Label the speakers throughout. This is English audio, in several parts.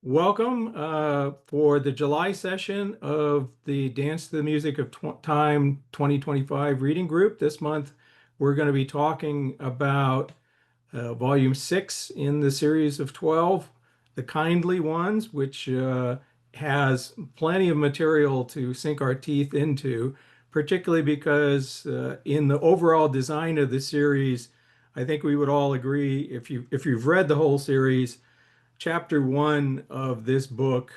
Speaker 1: Welcome for the July session of the Dance to the Music of Time 2025 reading group. This month, we're going to be talking about volume 6 in the series of 12, The Kindly Ones, which has plenty of material to sink our teeth into, particularly because in the overall design of the series, I think we would all agree, if you've read the whole series, chapter 1 of this book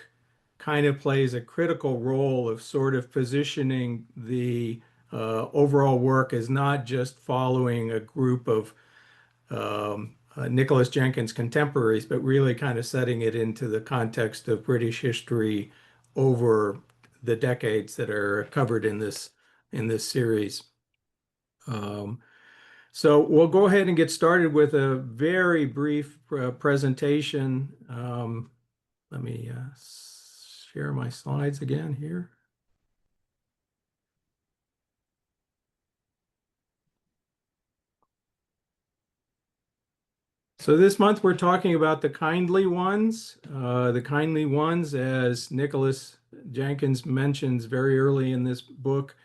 Speaker 1: kind of plays a critical role of sort of positioning the overall work as not just following a group of Nicholas Jenkins contemporaries, but really kind of setting it into the context of British history over the decades that are covered in this series. So we'll go ahead and get started with a very brief presentation. Let me share my slides again here. So this month we're talking about the kindly ones. The kindly ones, as Nicholas Jenkins mentions very early in this book,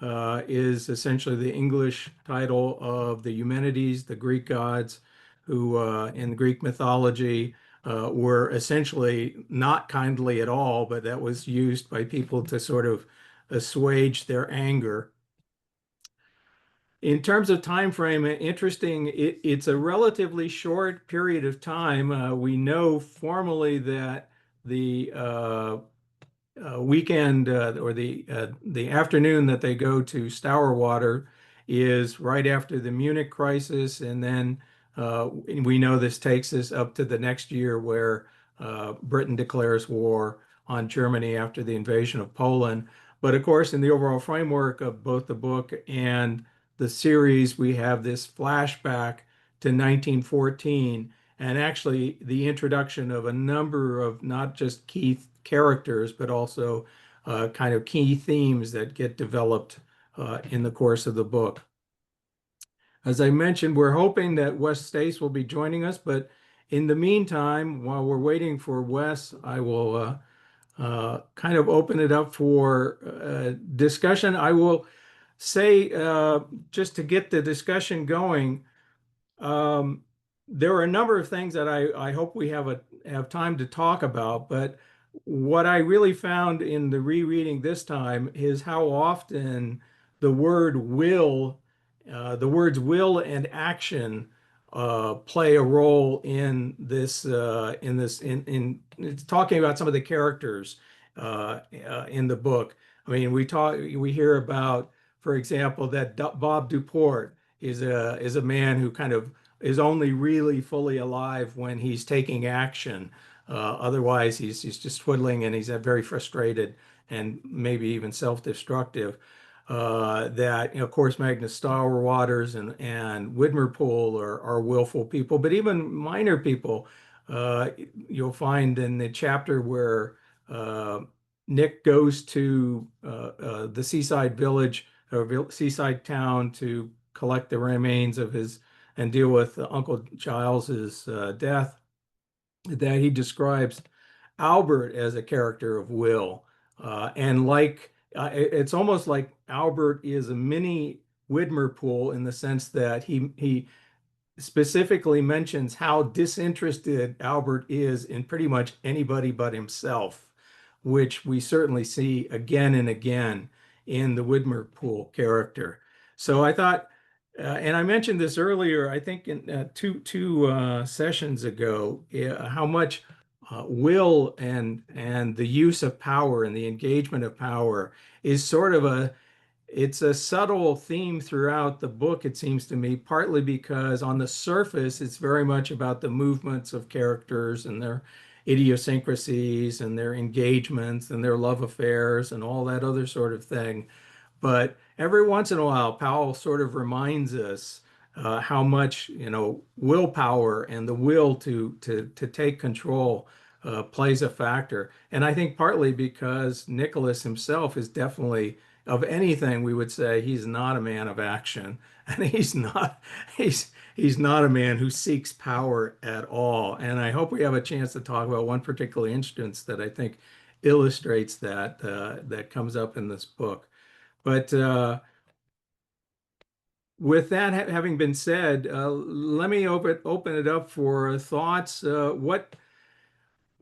Speaker 1: is essentially the English title of the Eumenides, the Greek gods, who in Greek mythology were essentially not kindly at all, but that was used by people to sort of assuage their anger. In terms of time frame, interesting, it's a relatively short period of time. We know formally that the weekend or the afternoon that they go to Stourwater is right after the Munich crisis, and then we know this takes us up to the next year where Britain declares war on Germany after the invasion of Poland. But of course, in the overall framework of both the book and the series, we have this flashback to 1914 and actually the introduction of a number of not just key characters, but also kind of key themes that get developed in the course of the book. As I mentioned, we're hoping that Wes Stace will be joining us, but in the meantime, while we're waiting for Wes, I will kind of open it up for discussion. I will say, just to get the discussion going, there are a number of things that I hope we have time to talk about, but what I really found in the rereading this time is how often the words will and action play a role in this in it's talking about some of the characters in the book. I mean, we hear about, for example, that Bob Duport is a man who kind of is only really fully alive when he's taking action. Otherwise, he's just twiddling and he's very frustrated and maybe even self-destructive. That, you know, of course, Magnus Starwaters and Widmerpool are willful people, but even minor people. You'll find in the chapter where Nick goes to the seaside village or seaside town to collect the remains of his and deal with Uncle Giles's death, that he describes Albert as a character of will. And like, it's almost like Albert is a mini Widmerpool in the sense that he specifically mentions how disinterested Albert is in pretty much anybody but himself, which we certainly see again and again in the Widmerpool character. So I thought, and I mentioned this earlier, I think in two sessions ago, how much will and the use of power and the engagement of power is sort of it's a subtle theme throughout the book, it seems to me, partly because on the surface, it's very much about the movements of characters and their idiosyncrasies and their engagements and their love affairs and all that other sort of thing. But every once in a while, Powell sort of reminds us how much, willpower and the will to take control plays a factor. And I think partly because Nicholas himself is definitely, of anything, we would say he's not a man of action, and he's not a man who seeks power at all. And I hope we have a chance to talk about one particular instance that I think illustrates that comes up in this book. But with that having been said, let me open it up for thoughts.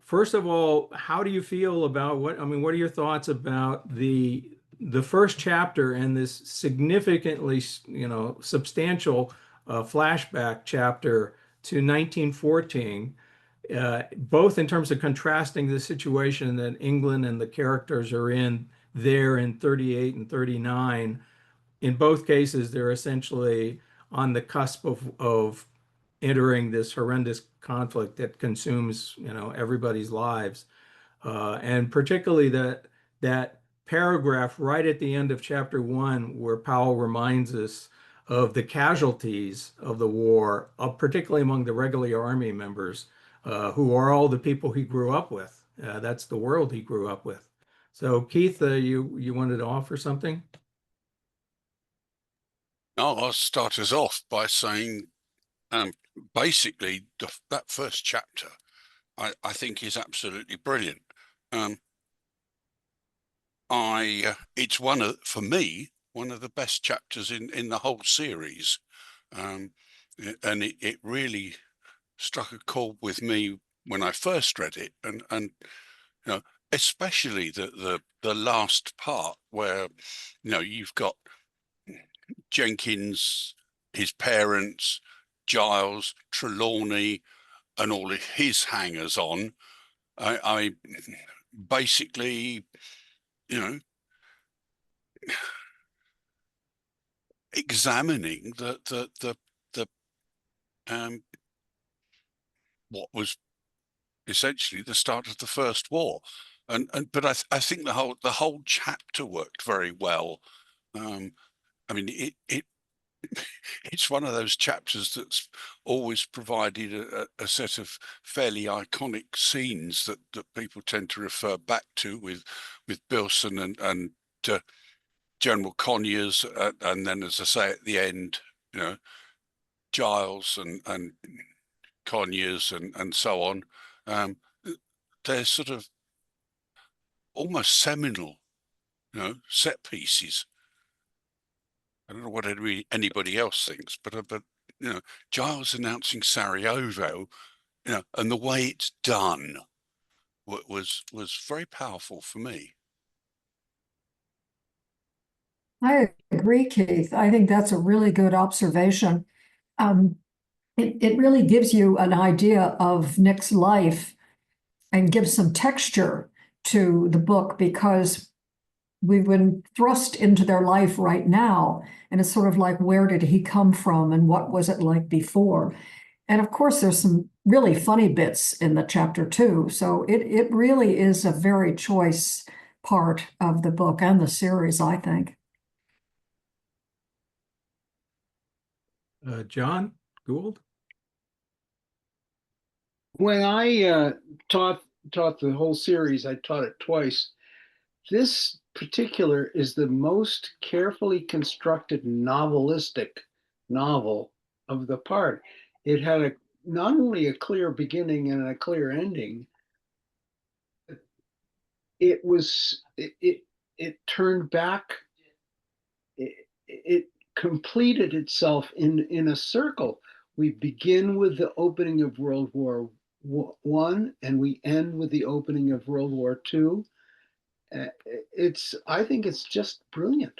Speaker 1: First of all, how do you feel about what are your thoughts about the first chapter and this significantly, substantial flashback chapter to 1914, both in terms of contrasting the situation that England and the characters are in there in 38 and 39. In both cases, they're essentially on the cusp of entering this horrendous conflict that consumes, everybody's lives. And particularly that paragraph right at the end of chapter one, where Powell reminds us of the casualties of the war, particularly among the regular army members, who are all the people he grew up with. That's the world he grew up with. So, Keith, you wanted to offer something?
Speaker 2: I'll start us off by saying, basically, that first chapter, I think is absolutely brilliant. It's for me, one of the best chapters in the whole series, and it really struck a chord with me when I first read it, and especially the last part where you've got Jenkins, his parents, Giles, Trelawney, and all of his hangers on. I basically, examining the what was essentially the start of the First War, but I think the whole chapter worked very well. I mean, it's one of those chapters that's always provided a set of fairly iconic scenes that people tend to refer back to with Bilson and General Conyers, and then, as I say at the end, Giles and Conyers and so on. They're sort of almost seminal, set pieces. I don't know what anybody else thinks, but Giles announcing Sarajevo, and the way it's done was very powerful for me.
Speaker 3: I agree, Keith. I think that's a really good observation. It really gives you an idea of Nick's life and gives some texture to the book, because we've been thrust into their life right now. And it's sort of like, where did he come from and what was it like before? And of course, there's some really funny bits in the chapter too. So it really is a very choice part of the book and the series, I think.
Speaker 1: John Gould?
Speaker 4: When I taught the whole series, I taught it twice. This particular is the most carefully constructed novelistic novel of the part. It had not only a clear beginning and a clear ending, it turned back, it completed itself in a circle. We begin with the opening of World War I, and we end with the opening of World War II. I think it's just brilliant.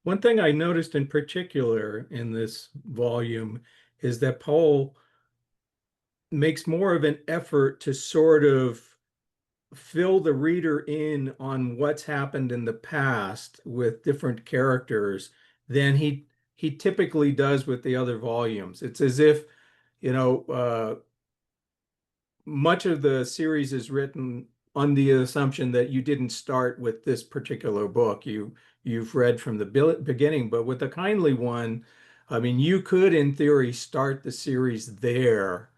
Speaker 1: One thing I noticed in particular in this volume is that Powell makes more of an effort to sort of fill the reader in on what's happened in the past with different characters than he typically does with the other volumes. It's as if, much of the series is written on the assumption that you didn't start with this particular book. You've read from the beginning, but with the Kindly One, I mean, you could, in theory, start the series there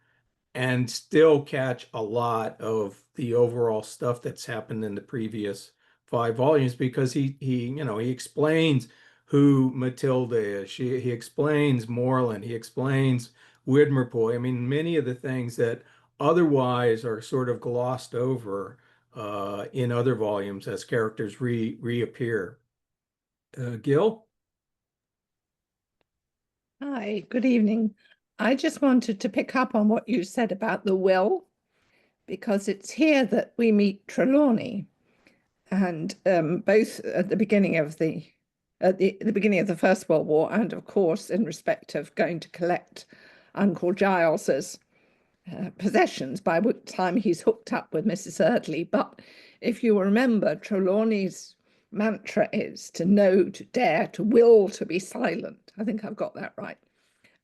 Speaker 1: and still catch a lot of the overall stuff that's happened in the previous 5 volumes, because he explains who Matilda is. He explains Moreland. He explains Widmerpool. I mean, many of the things that otherwise are sort of glossed over in other volumes as characters reappear. Gil?
Speaker 5: Hi, good evening. I just wanted to pick up on what you said about the will, because it's here that we meet Trelawney, and both at the beginning of the beginning of the First World War, and of course in respect of going to collect Uncle Giles's possessions, by which time he's hooked up with Mrs. Eardley. But if you remember, Trelawney's mantra is to know, to dare, to will, to be silent. I think I've got that right.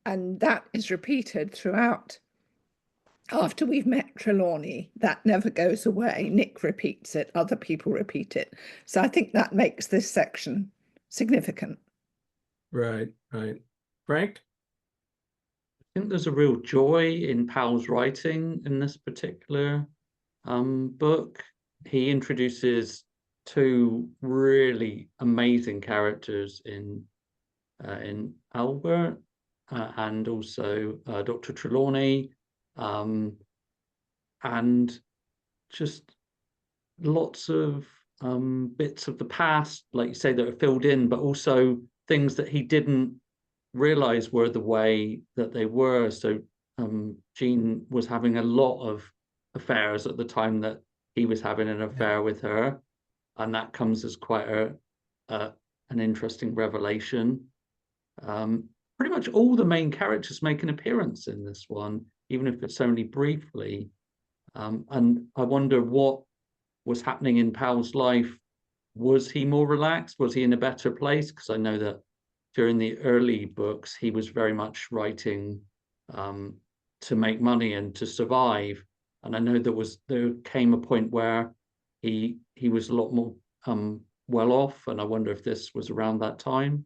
Speaker 5: And that is repeated throughout. After we've met Trelawney, that never goes away. Nick repeats it, other people repeat it. So I think that makes this section significant.
Speaker 1: Right, right. Frank?
Speaker 6: I think there's a real joy in Powell's writing in this particular book. He introduces two really amazing characters in Albert and also Dr. Trelawney, and just lots of bits of the past, like you say, that are filled in, but also things that he didn't realize were the way that they were. So Jean was having a lot of affairs at the time that he was having an affair with her, and that comes as quite an interesting revelation. Pretty much all the main characters make an appearance in this one, even if it's only briefly. And I wonder what was happening in Powell's life. Was he more relaxed? Was he in a better place? Because I know that during the early books, he was very much writing to make money and to survive. And I know there came a point where he was a lot more well off, and I wonder if this was around that time.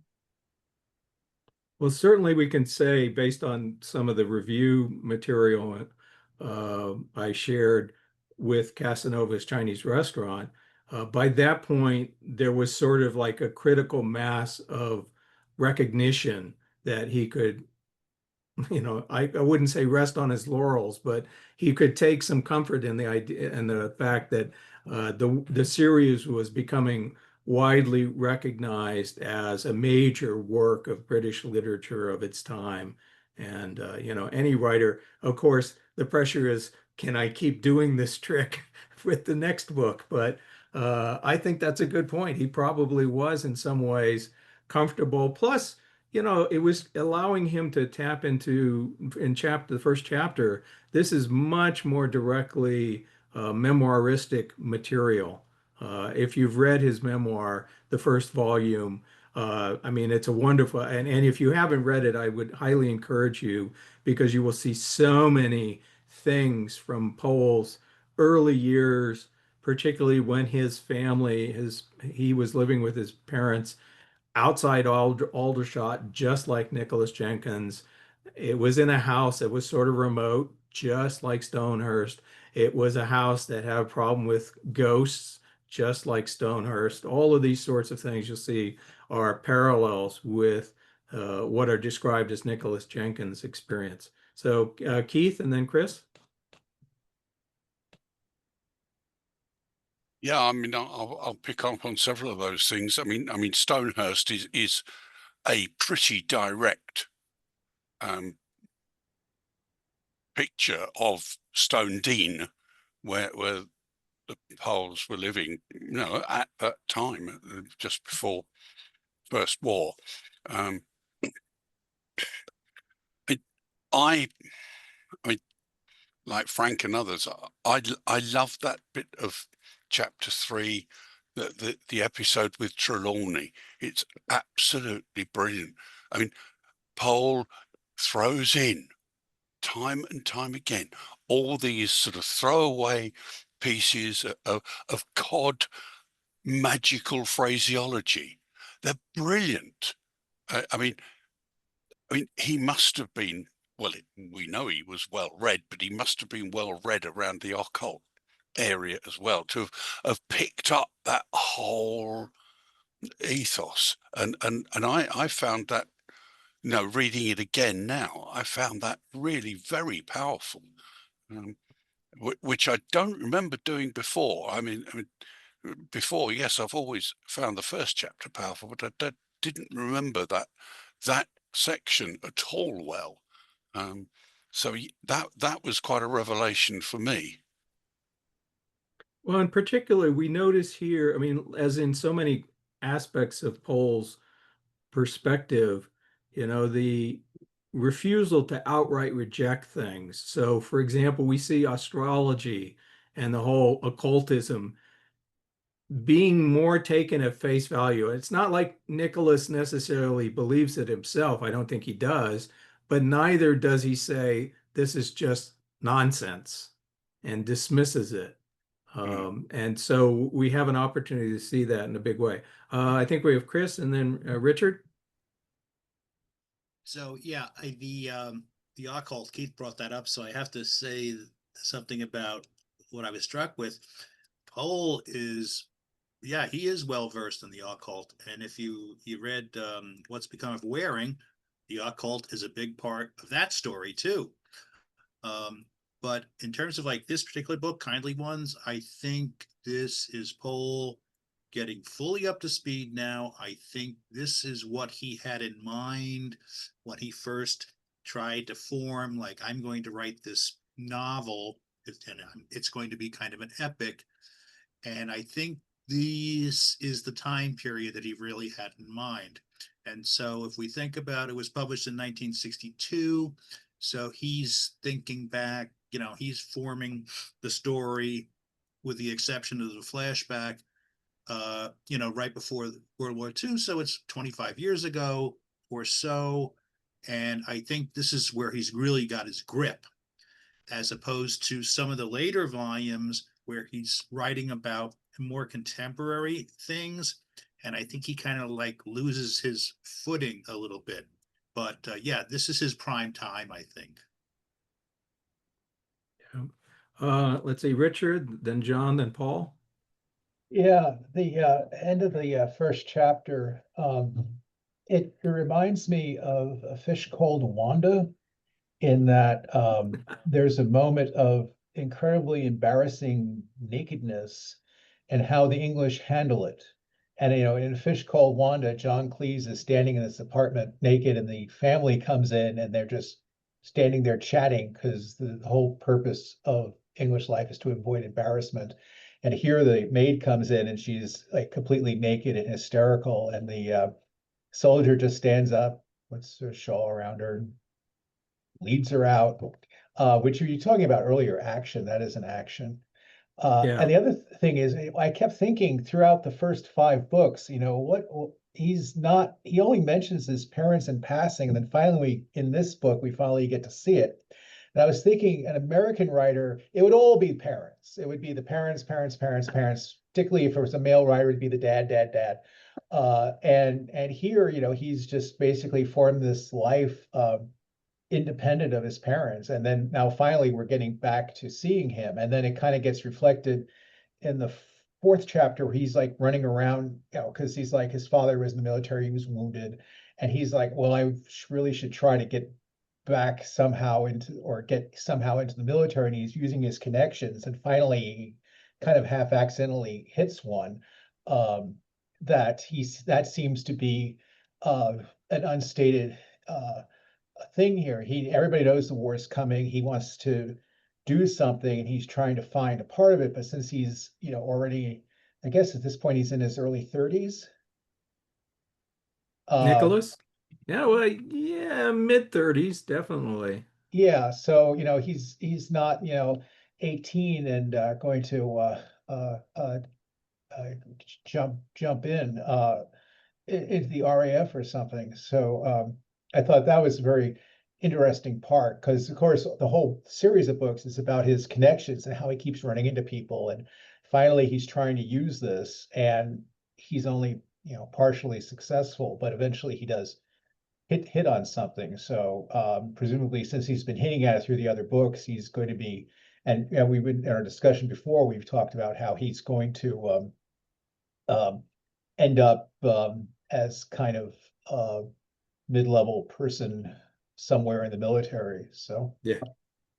Speaker 1: Well, certainly we can say, based on some of the review material I shared with Casanova's Chinese Restaurant, by that point, there was sort of like a critical mass of recognition that he could, I wouldn't say rest on his laurels, but he could take some comfort in the idea and the fact that the series was becoming widely recognized as a major work of British literature of its time. And any writer, of course, the pressure is, can I keep doing this trick with the next book? But I think that's a good point. He probably was in some ways comfortable. Plus, it was allowing him to tap into, the first chapter, this is much more directly memoiristic material. If you've read his memoir, the first volume, I mean, it's a wonderful, and if you haven't read it, I would highly encourage you, because you will see so many things from Powell's early years, particularly when his family, he was living with his parents outside Aldershot, just like Nicholas Jenkins. It was in a house that was sort of remote, just like Stonehurst. It was a house that had a problem with ghosts, just like Stonehurst. All of these sorts of things you'll see are parallels with what are described as Nicholas Jenkins' experience. So Keith and then Chris.
Speaker 2: Yeah, I mean, I'll pick up on several of those things. I mean, Stonehurst is a pretty direct picture of Stone Dean, where the Powells were living, at that time, just before First War. I mean, like Frank and others, I love that bit of chapter 3, the episode with Trelawney. It's absolutely brilliant. I mean, Powell throws in time and time again all these sort of throwaway pieces of cod magical phraseology. They're brilliant. I mean, he must have been, well, we know he was well read, but he must have been well read around the occult area as well, to have picked up that whole ethos. And I found that, reading it again now, I found that really very powerful, which I don't remember doing before. I mean, before, yes, I've always found the first chapter powerful, but I didn't remember that section at all well. So that was quite a revelation for me.
Speaker 1: Well, in particular, we notice here, I mean, as in so many aspects of Pohl's perspective, the refusal to outright reject things. So, for example, we see astrology and the whole occultism being more taken at face value. It's not like Nicholas necessarily believes it himself. I don't think he does, but neither does he say this is just nonsense and dismisses it. And so we have an opportunity to see that in a big way. I think we have Chris and then Richard.
Speaker 7: So yeah, the occult, Keith brought that up, so I have to say something about what I was struck with. Pohl is, yeah, he is well versed in the occult, and if you read What's Become of Waring, the occult is a big part of that story too. But in terms of like this particular book, Kindly Ones, I think this is Pohl getting fully up to speed now. I think this is what he had in mind when he first tried to form, like, I'm going to write this novel, and it's going to be kind of an epic. And I think this is the time period that he really had in mind. And so if we think about it, was published in 1962. So he's thinking back, he's forming the story with the exception of the flashback, right before World War II. So it's 25 years ago or so. And I think this is where he's really got his grip, as opposed to some of the later volumes where he's writing about more contemporary things. And I think he kind of like loses his footing a little bit. But yeah, this is his prime time, I think.
Speaker 1: Let's see, Richard, then John, then Paul.
Speaker 8: Yeah, the end of the first chapter, it reminds me of A Fish Called Wanda, in that there's a moment of incredibly embarrassing nakedness and how the English handle it. And in A Fish Called Wanda, John Cleese is standing in this apartment naked, and the family comes in and they're just standing there chatting because the whole purpose of English life is to avoid embarrassment. And here the maid comes in and she's like completely naked and hysterical, and the soldier just stands up, puts her shawl around her, and leads her out. Which you talking about earlier, action, that is an action.
Speaker 1: Yeah.
Speaker 8: And the other thing is, I kept thinking throughout the first 5 books, what he only mentions his parents in passing, and then finally in this book we finally get to see it. And I was thinking, an American writer, it would all be parents. It would be the parents, particularly if it was a male writer, it'd be the dad. And here, he's just basically formed this life independent of his parents. And then now finally we're getting back to seeing him. And then it kind of gets reflected in the 4th chapter, where he's like running around, because he's like, his father was in the military, he was wounded. And he's like, well, I really should try to get back somehow into the military. And he's using his connections. And finally, he kind of half accidentally hits one that seems to be an unstated thing here. Everybody knows the war is coming. He wants to do something, and he's trying to find a part of it. But since he's already, I guess at this point he's in his early 30s.
Speaker 1: Nicholas? Yeah, well, yeah, mid-30s, definitely.
Speaker 8: Yeah, so he's not 18 and going to jump in into the RAF or something. So I thought that was very interesting part, because of course the whole series of books is about his connections and how he keeps running into people, and finally he's trying to use this, and he's only, you know, partially successful, but eventually he does hit on something. So presumably, since he's been hitting at it through the other books, he's going to be, and we've been in our discussion before, we've talked about how he's going to end up as kind of a mid-level person somewhere in the military. So
Speaker 1: Yeah.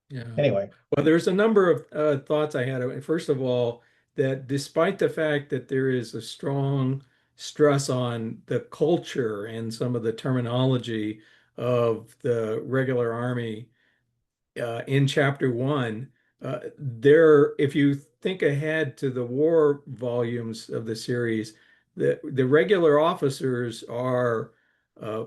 Speaker 1: Yeah.
Speaker 8: anyway,
Speaker 1: Well, there's a number of thoughts I had. First of all, that despite the fact that there is a strong stress on the culture and some of the terminology of the regular army in chapter one, there, if you think ahead to the war volumes of the series, the regular officers are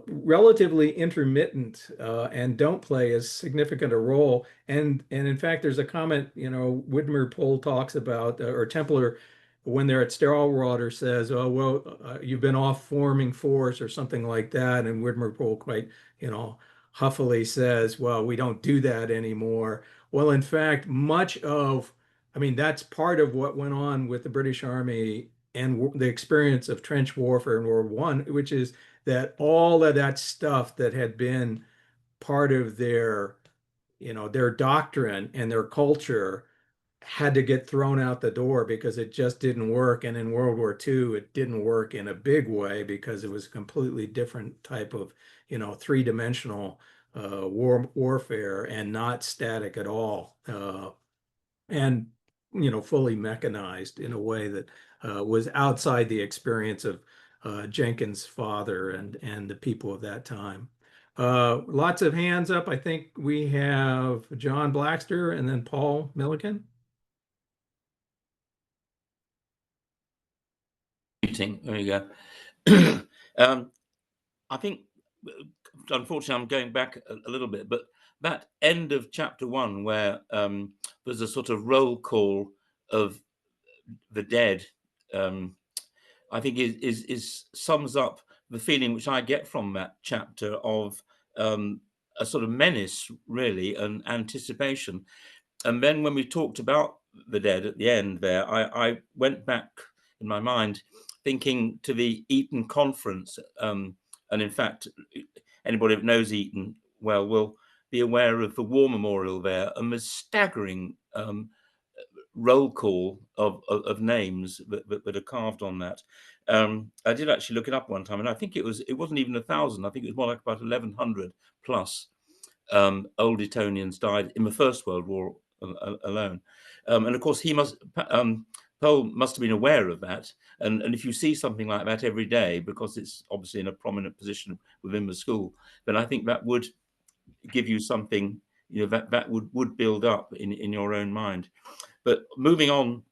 Speaker 1: relatively intermittent and don't play as significant a role. And in fact, there's a comment, you know, Widmer Pohl talks about, or Templar, when they're at Sterlwater says, "Oh well, you've been off forming force" or something like that, and Widmer Pohl quite, you know, huffily says, "Well, we don't do that anymore." Well, in fact, much of, I mean, that's part of what went on with the British Army and the experience of trench warfare in World War I, which is that all of that stuff that had been part of their, you know, their doctrine and their culture had to get thrown out the door because it just didn't work. And in World War II, it didn't work in a big way because it was a completely different type of, you know, three-dimensional warfare and not static at all. And, you know, fully mechanized in a way that was outside the experience of Jenkins' father and the people of that time. Lots of hands up. I think we have John Blackster and then Paul Milliken.
Speaker 9: There you go. I think, unfortunately, I'm going back a little bit, but that end of chapter one, where there's a sort of roll call of the dead, I think is sums up the feeling which I get from that chapter of a sort of menace, really, and anticipation. And then when we talked about the dead at the end there, I went back in my mind thinking to the Eton conference. And in fact, anybody that knows Eton well will be aware of the war memorial there and the staggering roll call of names that are carved on that. I did actually look it up one time, and I think it wasn't even 1,000. I think it was more like about 1,100 plus old Etonians died in the First World War alone. And of course, Powell must have been aware of that. And if you see something like that every day, because it's obviously in a prominent position within the school, then I think that would give you something, you know, that would build up in your own mind. But moving on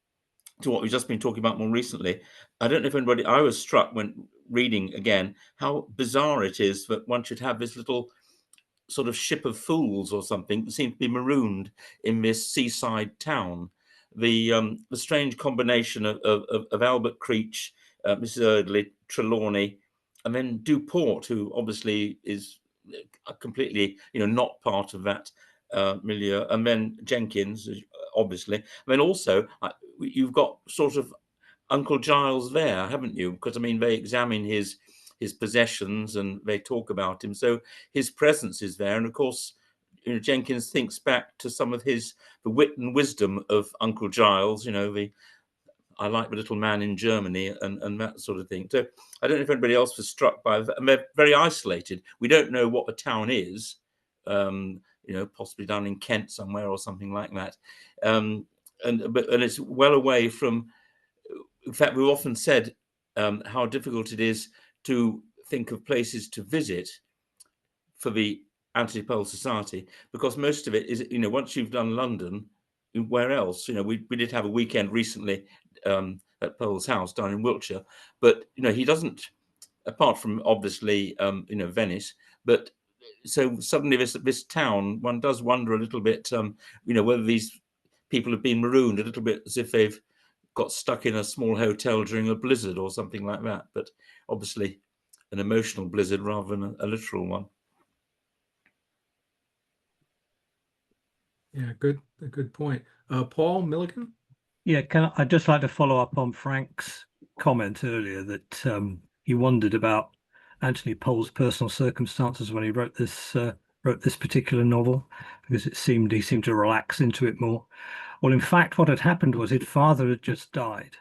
Speaker 9: to what we've just been talking about more recently, I don't know if anybody, I was struck when reading again how bizarre it is that one should have this little sort of ship of fools or something that seemed to be marooned in this seaside town. The strange combination of Albert Creech, Mrs. Erdley, Trelawney, and then Duport, who obviously is completely, you know, not part of that milieu, and then Jenkins, obviously. And then also you've got sort of Uncle Giles there, haven't you? Because I mean, they examine his possessions and they talk about him, so his presence is there. And of course, you know, Jenkins thinks back to some of the wit and wisdom of Uncle Giles. You know, I like the little man in Germany and that sort of thing. So I don't know if anybody else was struck by that. And they're very isolated. We don't know what the town is. You know, possibly down in Kent somewhere or something like that. And it's well away from. In fact, we've often said how difficult it is to think of places to visit for the Anthony Powell Society, because most of it is, you know, once you've done London, where else? You know, we did have a weekend recently at Powell's house down in Wiltshire, but you know, he doesn't, apart from obviously you know, Venice, but so suddenly this town, one does wonder a little bit, you know, whether these people have been marooned a little bit as if they've got stuck in a small hotel during a blizzard or something like that, but obviously an emotional blizzard rather than a literal one.
Speaker 1: Yeah, a good point. Paul Milligan?
Speaker 10: Yeah, I'd just like to follow up on Frank's comment earlier that he wondered about Anthony Powell's personal circumstances when he wrote this particular novel, because he seemed to relax into it more. Well, in fact, what had happened was his father had just died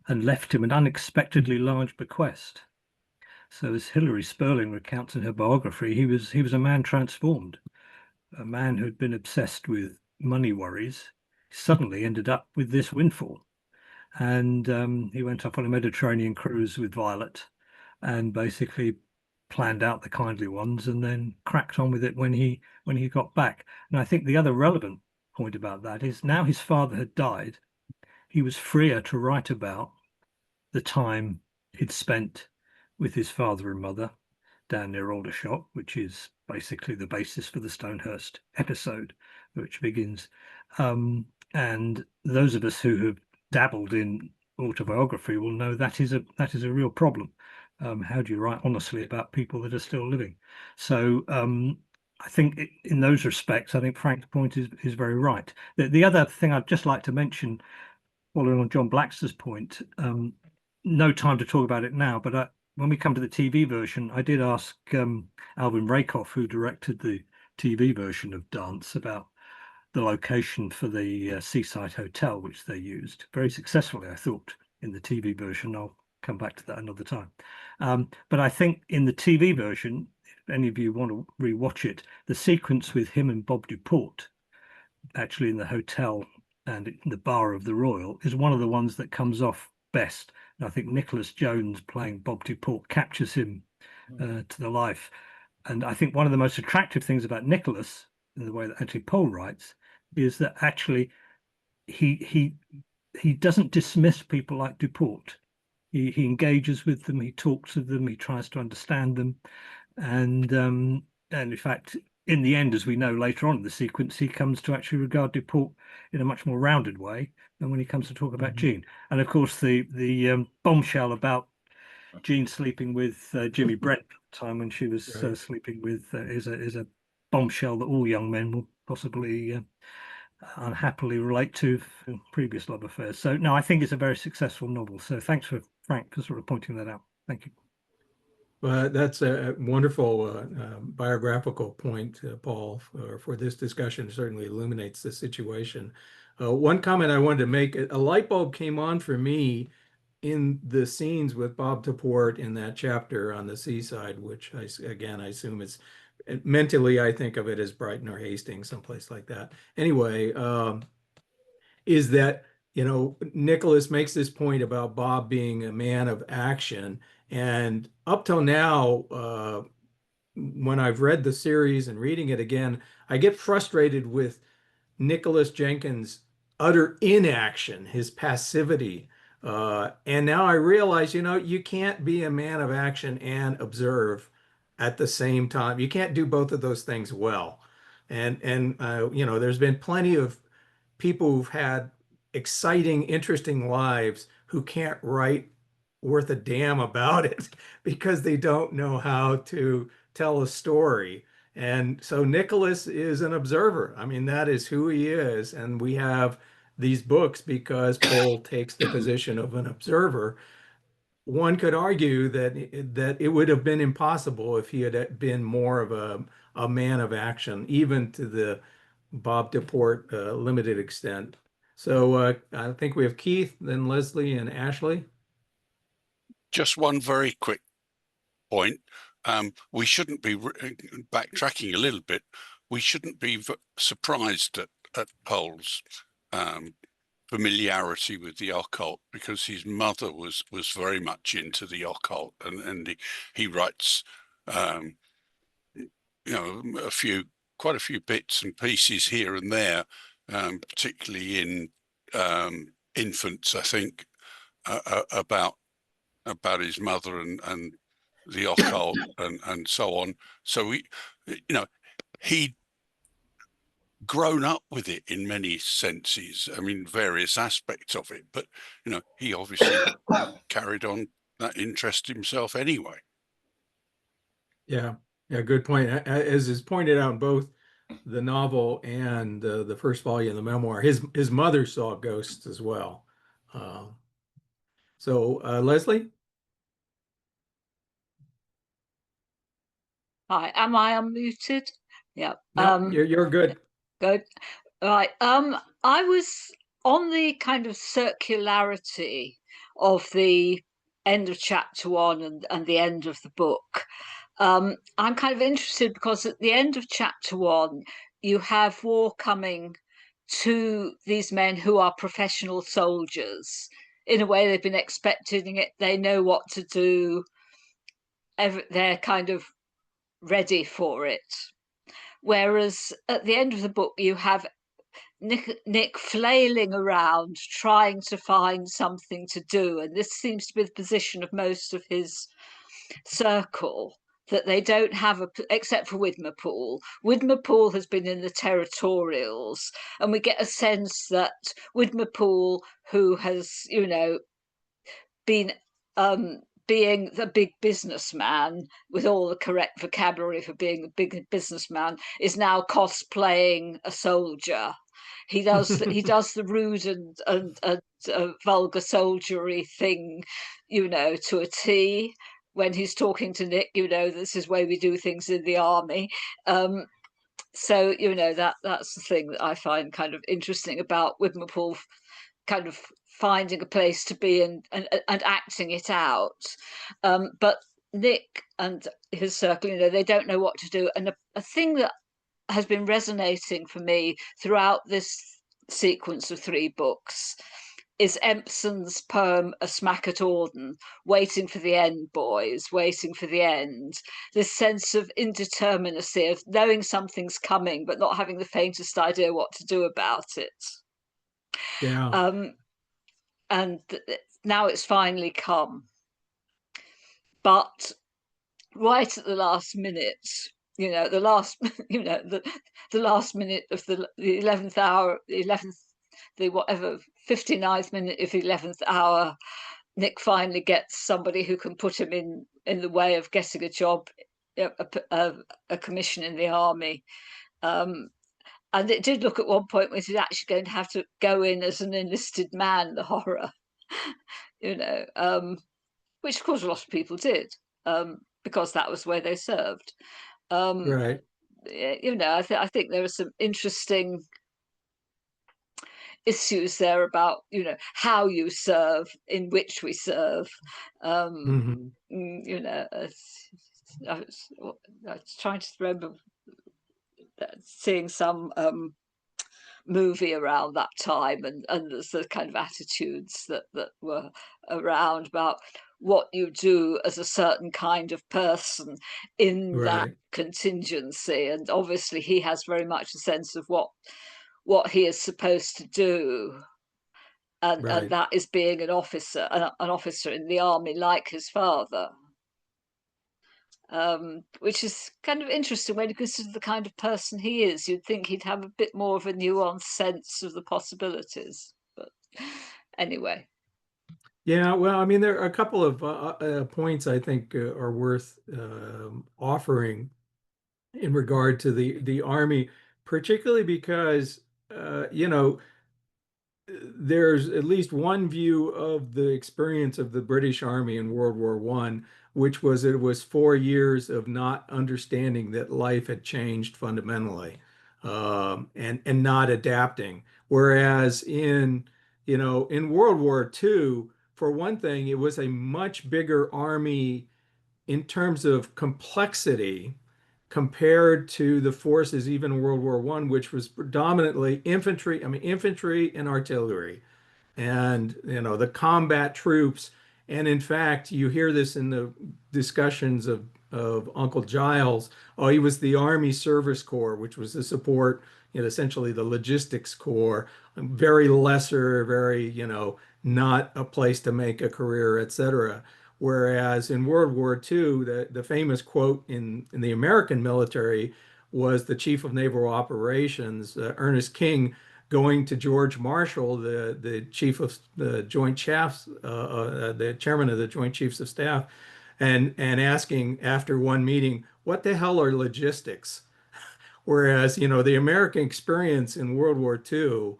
Speaker 10: and left him an unexpectedly large bequest. So, as Hilary Sperling recounts in her biography, he was a man transformed, a man who'd been obsessed with money worries. Suddenly ended up with this windfall, and he went up on a Mediterranean cruise with Violet, and basically planned out the kindly ones, and then cracked on with it when he got back. And I think the other relevant point about that is, now his father had died, he was freer to write about the time he'd spent with his father and mother down near Aldershot, which is basically the basis for the Stonehurst episode, which begins. And those of us who have dabbled in autobiography will know that is a real problem. How do you write honestly about people that are still living? So I think in those respects, I think Frank's point is very right. The other thing I'd just like to mention, following on John Blackster's point, no time to talk about it now, but when we come to the TV version, I did ask Alvin Rakoff, who directed the TV version of Dance, about the location for the seaside hotel, which they used very successfully, I thought, in the TV version. I'll come back to that another time. But I think in the TV version, if any of you want to rewatch it, the sequence with him and Bob Duport, actually in the hotel and in the bar of the Royal, is one of the ones that comes off best. And I think Nicholas Jones playing Bob Duport captures him to the life. And I think one of the most attractive things about Nicholas, in the way that Anthony Powell writes, is that actually he doesn't dismiss people like Duport. He engages with them, he talks with them, he tries to understand them, and in fact, in the end, as we know later on in the sequence, he comes to actually regard Duport in a much more rounded way than when he comes to talk about Jean. And of course, the bombshell about Jean sleeping with Jimmy Brent at the time when she was sleeping with is a bombshell that all young men will possibly unhappily relate to from previous love affairs. So no, I think it's a very successful novel. So thanks for Frank for sort of pointing that out. Thank you.
Speaker 1: That's a wonderful biographical point, Paul, for this discussion. It certainly illuminates the situation. One comment I wanted to make, a light bulb came on for me in the scenes with Bob Duport in that chapter on the seaside, which I assume is mentally, I think of it as Brighton or Hastings, someplace like that. Anyway, is that, Nicholas makes this point about Bob being a man of action. And up till now, when I've read the series and reading it again, I get frustrated with Nicholas Jenkins' utter inaction, his passivity. And now I realize, you can't be a man of action and observe at the same time. You can't do both of those things well. And there's been plenty of people who've had exciting, interesting lives who can't write worth a damn about it because they don't know how to tell a story. And so Nicholas is an observer. I mean, that is who he is. And we have these books because Paul takes the position of an observer. One could argue that it would have been impossible if he had been more of a man of action, even to the Bob Duport limited extent. So I think we have Keith, then Leslie and Ashley.
Speaker 2: Just one very quick point. We shouldn't be backtracking a little bit. We shouldn't be surprised at Powell's familiarity with the occult, because his mother was very much into the occult, and he writes quite a few bits and pieces here and there, particularly in Infants, I think, about his mother and the occult and so on. So he'd grown up with it in many senses. I mean, various aspects of it, but he obviously carried on that interest himself anyway.
Speaker 1: Yeah, good point. As is pointed out in both the novel and the first volume of the memoir. His mother saw ghosts as well. Leslie?
Speaker 11: Hi, am I unmuted? Yeah.
Speaker 1: No, you're good.
Speaker 11: Good. Right. I was on the kind of circularity of the end of chapter 1 and the end of the book. I'm kind of interested because at the end of chapter 1, you have war coming to these men who are professional soldiers. In a way, they've been expecting it. They know what to do. They're kind of ready for it. Whereas at the end of the book, you have Nick flailing around trying to find something to do. And this seems to be the position of most of his circle, that they don't have except for Widmerpool. Widmerpool has been in the territorials, and we get a sense that Widmerpool, who has, been being the big businessman with all the correct vocabulary for being a big businessman, is now cosplaying a soldier. He does the rude and vulgar soldiery thing, to a T. When he's talking to Nick, this is the way we do things in the army. So that's the thing that I find kind of interesting about Widmerpool, kind of finding a place to be and acting it out. But Nick and his circle, they don't know what to do. And a thing that has been resonating for me throughout this sequence of 3 books is Empson's poem A Smack at Auden, waiting for the end, boys, waiting for the end. This sense of indeterminacy, of knowing something's coming, but not having the faintest idea what to do about it.
Speaker 1: Yeah.
Speaker 11: And now it's finally come. But right at the last minute, the last minute of the 11th hour, the 59th minute of the 11th hour, Nick finally gets somebody who can put him in the way of getting a job, a commission in the army. And it did look at one point when he's actually going to have to go in as an enlisted man, the horror, which of course a lot of people did, because that was where they served.
Speaker 1: Right.
Speaker 11: I think there are some interesting issues there about, how you serve, in which we serve. I was trying to remember seeing some movie around that time, and there's the kind of attitudes that were around about what you do as a certain kind of person in that contingency. And obviously he has very much a sense of what he is supposed to do, and that is being an officer in the army, like his father. Which is kind of interesting when you consider the kind of person he is. You'd think he'd have a bit more of a nuanced sense of the possibilities. But anyway.
Speaker 1: Yeah, well, I mean, there are a couple of points I think are worth offering in regard to the Army, particularly because, there's at least one view of the experience of the British Army in World War I, which was it was 4 years of not understanding that life had changed fundamentally, and not adapting. Whereas in World War II, for one thing, it was a much bigger army in terms of complexity compared to the forces even in World War I, which was predominantly infantry, infantry and artillery, and the combat troops. And in fact, you hear this in the discussions of Uncle Giles. Oh, he was the Army Service Corps, which was the support, essentially the logistics corps, very lesser, very, not a place to make a career, etc. Whereas in World War II, the famous quote in the American military was the Chief of Naval Operations, Ernest King, going to George Marshall, the chief of the Joint Chiefs, the chairman of the Joint Chiefs of Staff, and asking after one meeting, "What the hell are logistics?" Whereas, the American experience in World War II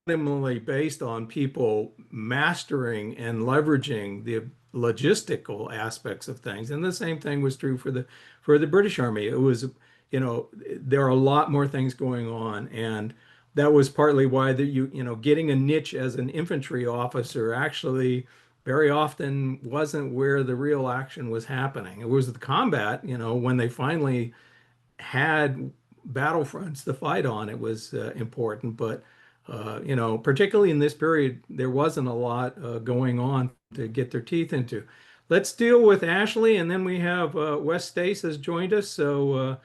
Speaker 1: fundamentally based on people mastering and leveraging the logistical aspects of things. And the same thing was true for the British Army. It was, there are a lot more things going on, and that was partly why getting a niche as an infantry officer actually very often wasn't where the real action was happening. It was the combat, when they finally had battlefronts to fight on, it was important. But particularly in this period, there wasn't a lot going on to get their teeth into. Let's deal with Ashley, and then we have Wes Stace has joined us. So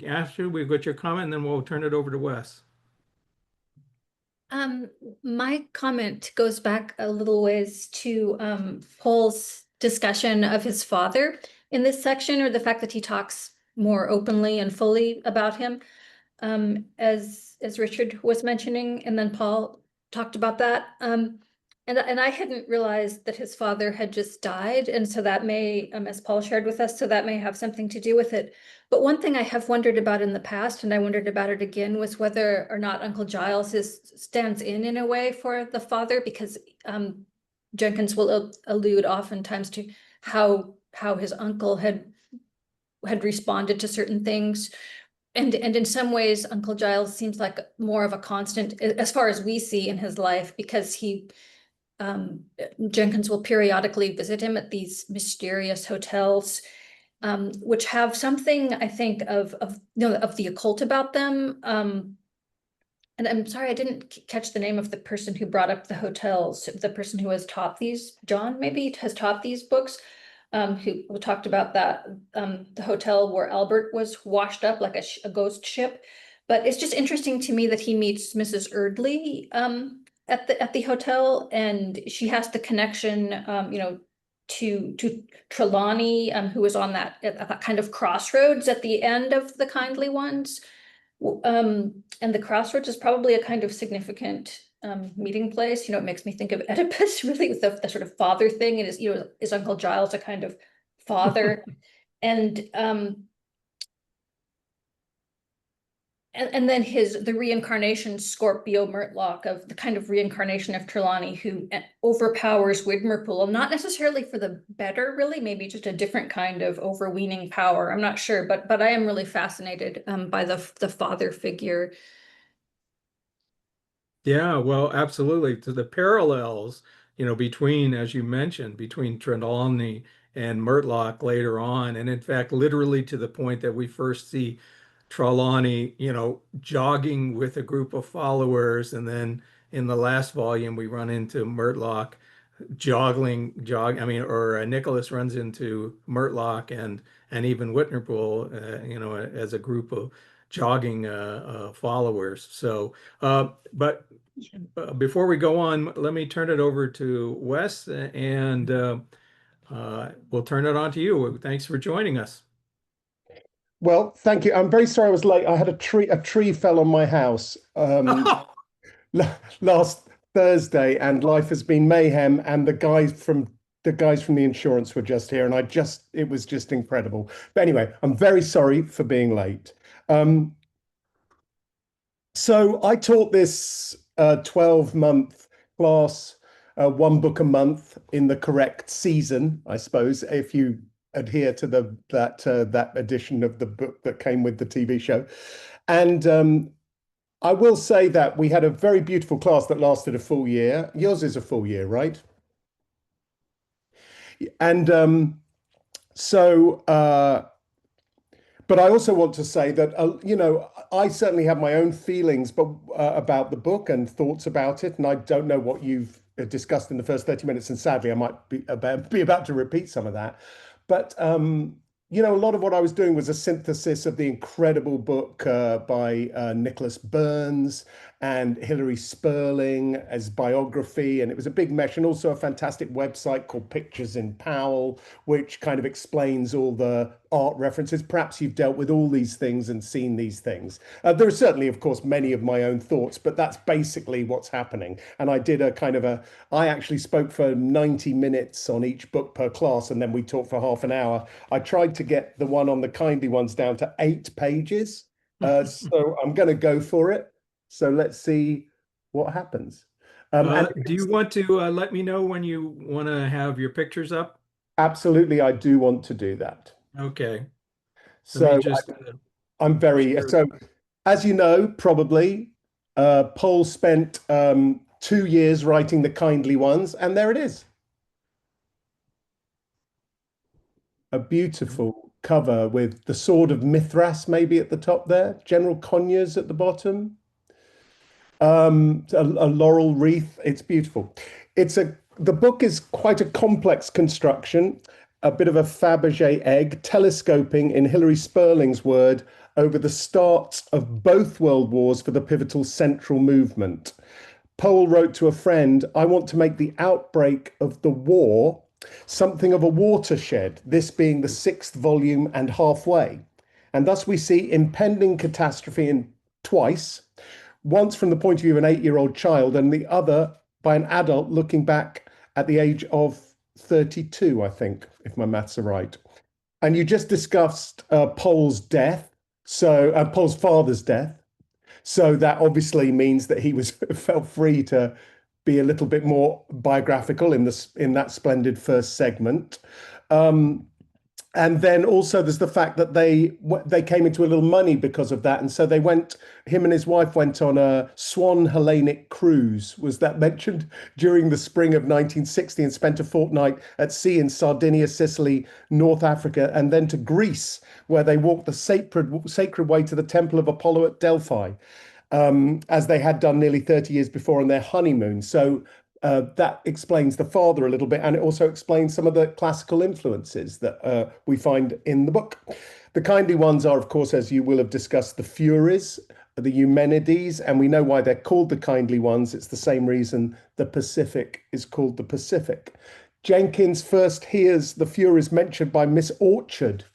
Speaker 1: Ashley, we've got your comment, and then we'll turn it over to Wes.
Speaker 12: My comment goes back a little ways to Paul's discussion of his father in this section, or the fact that he talks more openly and fully about him, as Richard was mentioning, and then Paul talked about that. And I hadn't realized that his father had just died, and so that may, as Paul shared with us, so that may have something to do with it. But one thing I have wondered about in the past, and I wondered about it again, was whether or not Uncle Giles stands in a way for the father, because Jenkins will allude oftentimes to how his uncle had responded to certain things. And in some ways, Uncle Giles seems like more of a constant as far as we see in his life, because Jenkins will periodically visit him at these mysterious hotels, which have something, I think, of the occult about them. And I'm sorry, I didn't catch the name of the person who brought up the hotels, the person who has taught these, John maybe, has taught these books, who talked about that, the hotel where Albert was washed up like a ghost ship. But it's just interesting to me that he meets Mrs. Erdley at the hotel, and she has the connection, to Trelawney, who was on that kind of crossroads at the end of the Kindly Ones. And the crossroads is probably a kind of significant meeting place. It makes me think of Oedipus, really, with the sort of father thing. And is Uncle Giles a kind of father? And then the reincarnation Scorpio Murtlock, of the kind of reincarnation of Trelawney, who overpowers Widmerpool, not necessarily for the better, really, maybe just a different kind of overweening power. I'm not sure, but I am really fascinated by the father figure.
Speaker 1: Yeah, well, absolutely. To the parallels, between, as you mentioned, between Trelawney and Murtlock later on, and in fact, literally to the point that we first see Trelawney, jogging with a group of followers, and then in the last volume we run into Murtlock Nicholas runs into Murtlock and even Whitnerpool, as a group of jogging followers. So, but before we go on, let me turn it over to Wes, and we'll turn it on to you. Thanks for joining us.
Speaker 13: Well, thank you. I'm very sorry I was late. I had a tree fell on my house last Thursday, and life has been mayhem. And the guys from the insurance were just here, and it was just incredible. But anyway, I'm very sorry for being late. So I taught this 12-month class, one book a month in the correct season, I suppose, if you adhere to that edition of the book that came with the TV show. And I will say that we had a very beautiful class that lasted a full year. Yours is a full year, right? And but I also want to say that, I certainly have my own feelings about the book and thoughts about it. And I don't know what you've discussed in the first 30 minutes. And sadly, I might be about to repeat some of that. But, a lot of what I was doing was a synthesis of the incredible book by Nicholas Burns and Hilary Sperling as biography. And it was a big mesh, and also a fantastic website called Pictures in Powell, which kind of explains all the art references. Perhaps you've dealt with all these things and seen these things. There are certainly, of course, many of my own thoughts, but that's basically what's happening. And I did I actually spoke for 90 minutes on each book per class, and then we talked for half an hour. I tried to get the one on the kindly ones down to 8 pages. So I'm going to go for it. So let's see what happens.
Speaker 1: Do you want to let me know when you want to have your pictures up?
Speaker 13: Absolutely, I do want to do that.
Speaker 1: Okay.
Speaker 13: So
Speaker 1: just,
Speaker 13: I'm very,
Speaker 1: share.
Speaker 13: so as you know, probably, Paul spent 2 years writing the kindly ones, and there it is. A beautiful cover with the sword of Mithras maybe at the top there, General Conyers at the bottom. A laurel wreath. It's beautiful. The book is quite a complex construction, a bit of a Fabergé egg, telescoping, in Hilary Sperling's word, over the starts of both world wars for the pivotal central movement. Powell wrote to a friend, "I want to make the outbreak of the war something of a watershed, this being the 6th volume and halfway." And thus we see impending catastrophe in twice, once from the point of view of an 8-year-old child, and the other by an adult looking back at the age of 32, I think, if my maths are right. And you just discussed Powell's death, so Powell's father's death. So that obviously means that he felt free to be a little bit more biographical in that splendid first segment. And then also there's the fact that they came into a little money because of that. And so him and his wife went on a Swan Hellenic cruise, was that mentioned, during the spring of 1960, and spent a fortnight at sea in Sardinia, Sicily, North Africa, and then to Greece, where they walked the sacred way to the Temple of Apollo at Delphi, as they had done nearly 30 years before on their honeymoon. So that explains the father a little bit, and it also explains some of the classical influences that we find in the book. The kindly ones are, of course, as you will have discussed, the Furies, the Eumenides, and we know why they're called the kindly ones. It's the same reason the Pacific is called the Pacific. Jenkins first hears the Furies mentioned by Miss Orchard,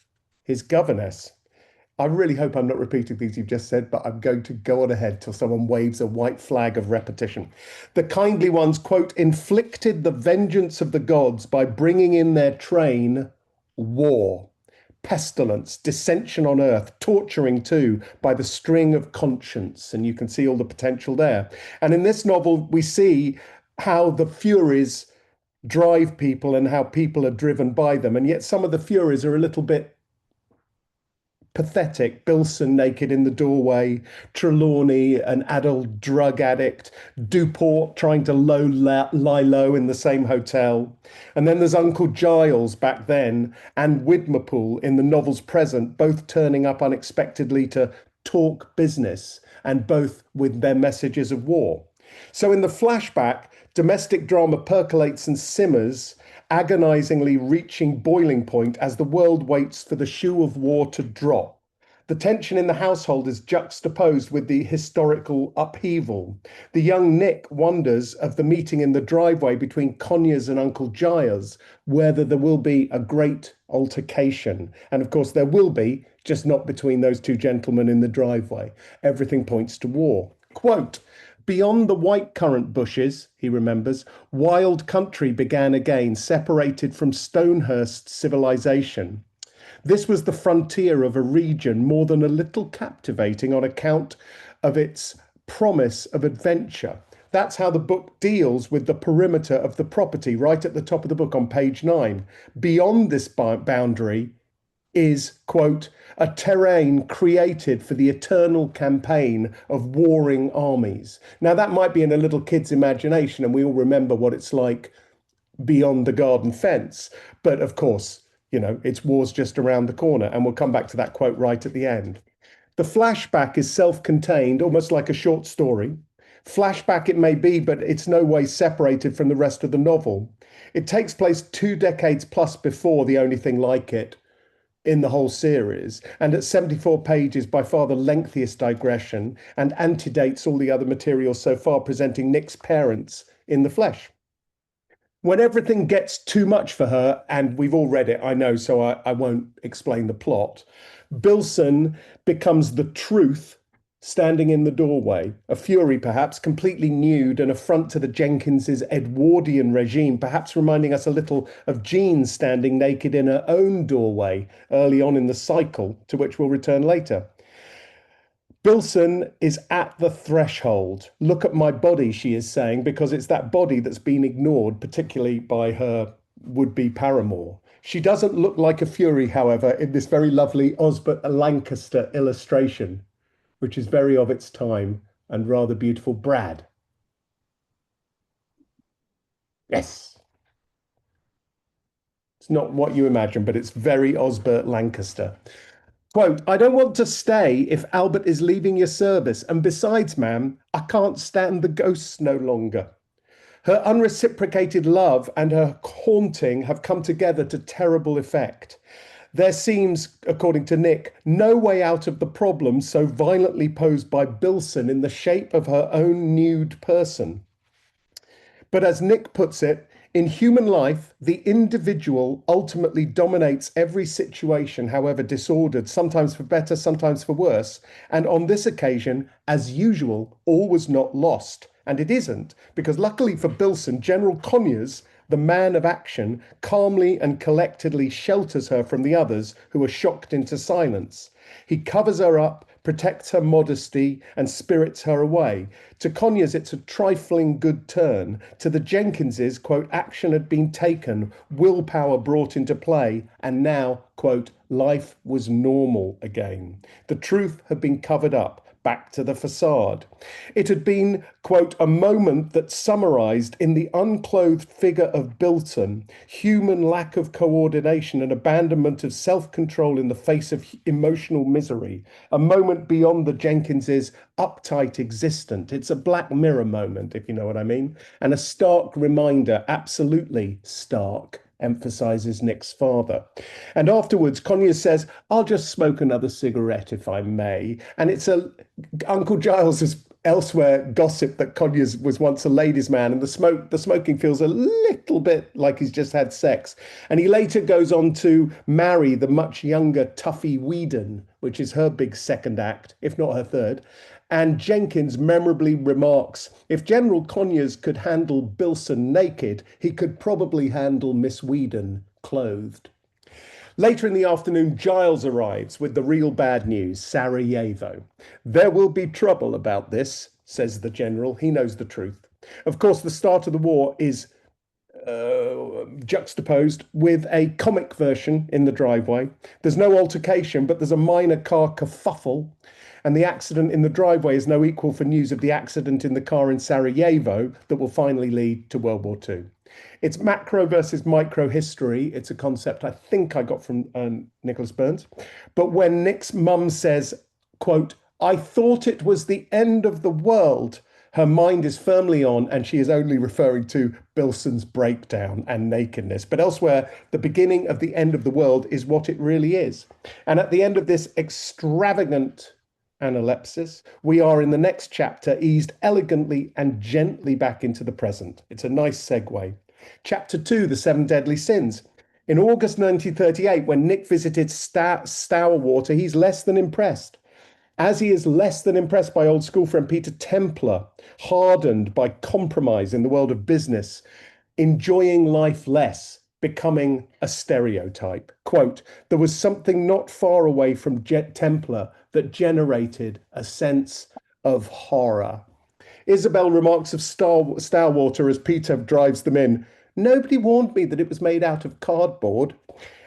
Speaker 13: his governess. I really hope I'm not repeating things you've just said, but I'm going to go on ahead till someone waves a white flag of repetition. The kindly ones, quote, inflicted the vengeance of the gods by bringing in their train war, pestilence, dissension on earth, torturing too by the string of conscience. And you can see all the potential there. And in this novel, we see how the Furies drive people and how people are driven by them. And yet some of the Furies are a little bit pathetic. Bilson naked in the doorway, Trelawney, an adult drug addict, Duport trying to lie low in the same hotel. And then there's Uncle Giles back then and Widmerpool in the novel's present, both turning up unexpectedly to talk business, and both with their messages of war. So in the flashback, domestic drama percolates and simmers, agonizingly reaching boiling point as the world waits for the shoe of war to drop. The tension in the household is juxtaposed with the historical upheaval. The young Nick wonders of the meeting in the driveway between Conyers and Uncle Giles, whether there will be a great altercation. And of course there will be, just not between those two gentlemen in the driveway. Everything points to war. Quote, beyond the white currant bushes, he remembers, wild country began again, separated from Stonehurst civilization. This was the frontier of a region more than a little captivating on account of its promise of adventure. That's how the book deals with the perimeter of the property, right at the top of the book on page 9. Beyond this boundary is, quote, a terrain created for the eternal campaign of warring armies. Now, that might be in a little kid's imagination, and we all remember what it's like beyond the garden fence. But of course, you know, it's war's just around the corner, and we'll come back to that quote right at the end. The flashback is self-contained, almost like a short story. Flashback it may be, but it's no way separated from the rest of the novel. It takes place 2 decades plus before The Only Thing Like It, in the whole series, and at 74 pages, by far the lengthiest digression, and antedates all the other material so far, presenting Nick's parents in the flesh. When everything gets too much for her, and we've all read it, I know, so I won't explain the plot, Bilson becomes the truth standing in the doorway, a fury perhaps, completely nude, an affront to the Jenkins's Edwardian regime, perhaps reminding us a little of Jean standing naked in her own doorway early on in the cycle, to which we'll return later. Bilson is at the threshold. Look at my body, she is saying, because it's that body that's been ignored, particularly by her would-be paramour. She doesn't look like a fury, however, in this very lovely Osbert Lancaster illustration, which is very of its time and rather beautiful. Brad. Yes. It's not what you imagine, but it's very Osbert Lancaster. Quote, I don't want to stay if Albert is leaving your service. And besides, ma'am, I can't stand the ghosts no longer. Her unreciprocated love and her haunting have come together to terrible effect. There seems, according to Nick, no way out of the problem so violently posed by Bilson in the shape of her own nude person. But as Nick puts it, in human life, the individual ultimately dominates every situation, however disordered, sometimes for better, sometimes for worse. And on this occasion, as usual, all was not lost. And it isn't, because luckily for Bilson, General Conyers, the man of action, calmly and collectedly shelters her from the others who are shocked into silence. He covers her up, protects her modesty, and spirits her away. To Conyers, it's a trifling good turn. To the Jenkinses, quote, action had been taken, willpower brought into play, and now, quote, life was normal again. The truth had been covered up. Back to the facade. It had been, quote, a moment that summarized in the unclothed figure of Bilson, human lack of coordination and abandonment of self-control in the face of emotional misery, a moment beyond the Jenkins's uptight existence. It's a Black Mirror moment, if you know what I mean, and a stark reminder, absolutely stark, emphasizes Nick's father. And afterwards, Conyers says, I'll just smoke another cigarette if I may. And it's Uncle Giles has elsewhere gossiped that Conyers was once a ladies' man, and the smoking feels a little bit like he's just had sex. And he later goes on to marry the much younger Tuffy Whedon, which is her big second act, if not her third. And Jenkins memorably remarks, if General Conyers could handle Bilson naked, he could probably handle Miss Whedon clothed. Later in the afternoon, Giles arrives with the real bad news, Sarajevo. There will be trouble about this, says the general. He knows the truth. Of course, the start of the war is juxtaposed with a comic version in the driveway. There's no altercation, but there's a minor car kerfuffle. And the accident in the driveway is no equal for news of the accident in the car in Sarajevo that will finally lead to World War II. It's macro versus micro history. It's a concept I think I got from Nicholas Burns. But when Nick's mum says, quote, I thought it was the end of the world, her mind is firmly on, and she is only referring to Bilson's breakdown and nakedness. But elsewhere, the beginning of the end of the world is what it really is. And at the end of this extravagant analepsis, we are in the next chapter eased elegantly and gently back into the present. It's a nice segue. Chapter 2, The Seven Deadly Sins. In August 1938, when Nick visited Stourwater, he's less than impressed. As he is less than impressed by old school friend Peter Templar, hardened by compromise in the world of business, enjoying life less, becoming a stereotype. Quote, there was something not far away from Templar that generated a sense of horror. Isabel remarks of Stourwater as Peter drives them in. Nobody warned me that it was made out of cardboard.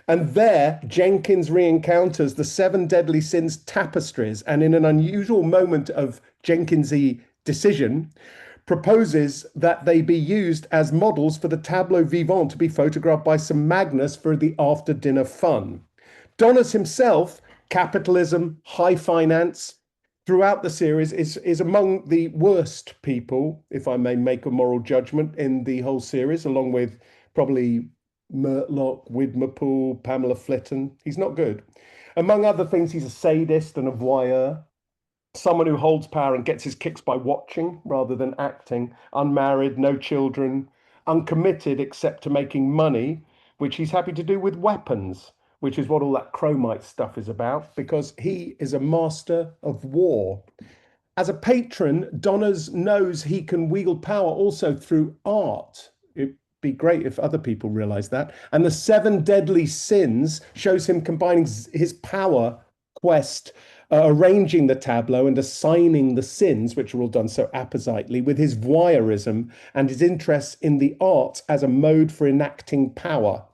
Speaker 13: And there, Jenkins re-encounters the Seven Deadly Sins tapestries, and in an unusual moment of Jenkinsy decision, proposes that they be used as models for the tableau vivant to be photographed by Sir Magnus for the after-dinner fun. Donners himself, capitalism, high finance, throughout the series is among the worst people, if I may make a moral judgment, in the whole series, along with probably Murtlock, Widmerpool, Pamela Flitton. He's not good. Among other things, he's a sadist and a voyeur, someone who holds power and gets his kicks by watching rather than acting, unmarried, no children, uncommitted except to making money, which he's happy to do with weapons, which is what all that chromite stuff is about, because he is a master of war. As a patron, Donners knows he can wield power also through art. It'd be great if other people realize that. And the 7 deadly sins shows him combining his power quest, arranging the tableau and assigning the sins, which are all done so appositely, with his voyeurism and his interest in the arts as a mode for enacting power.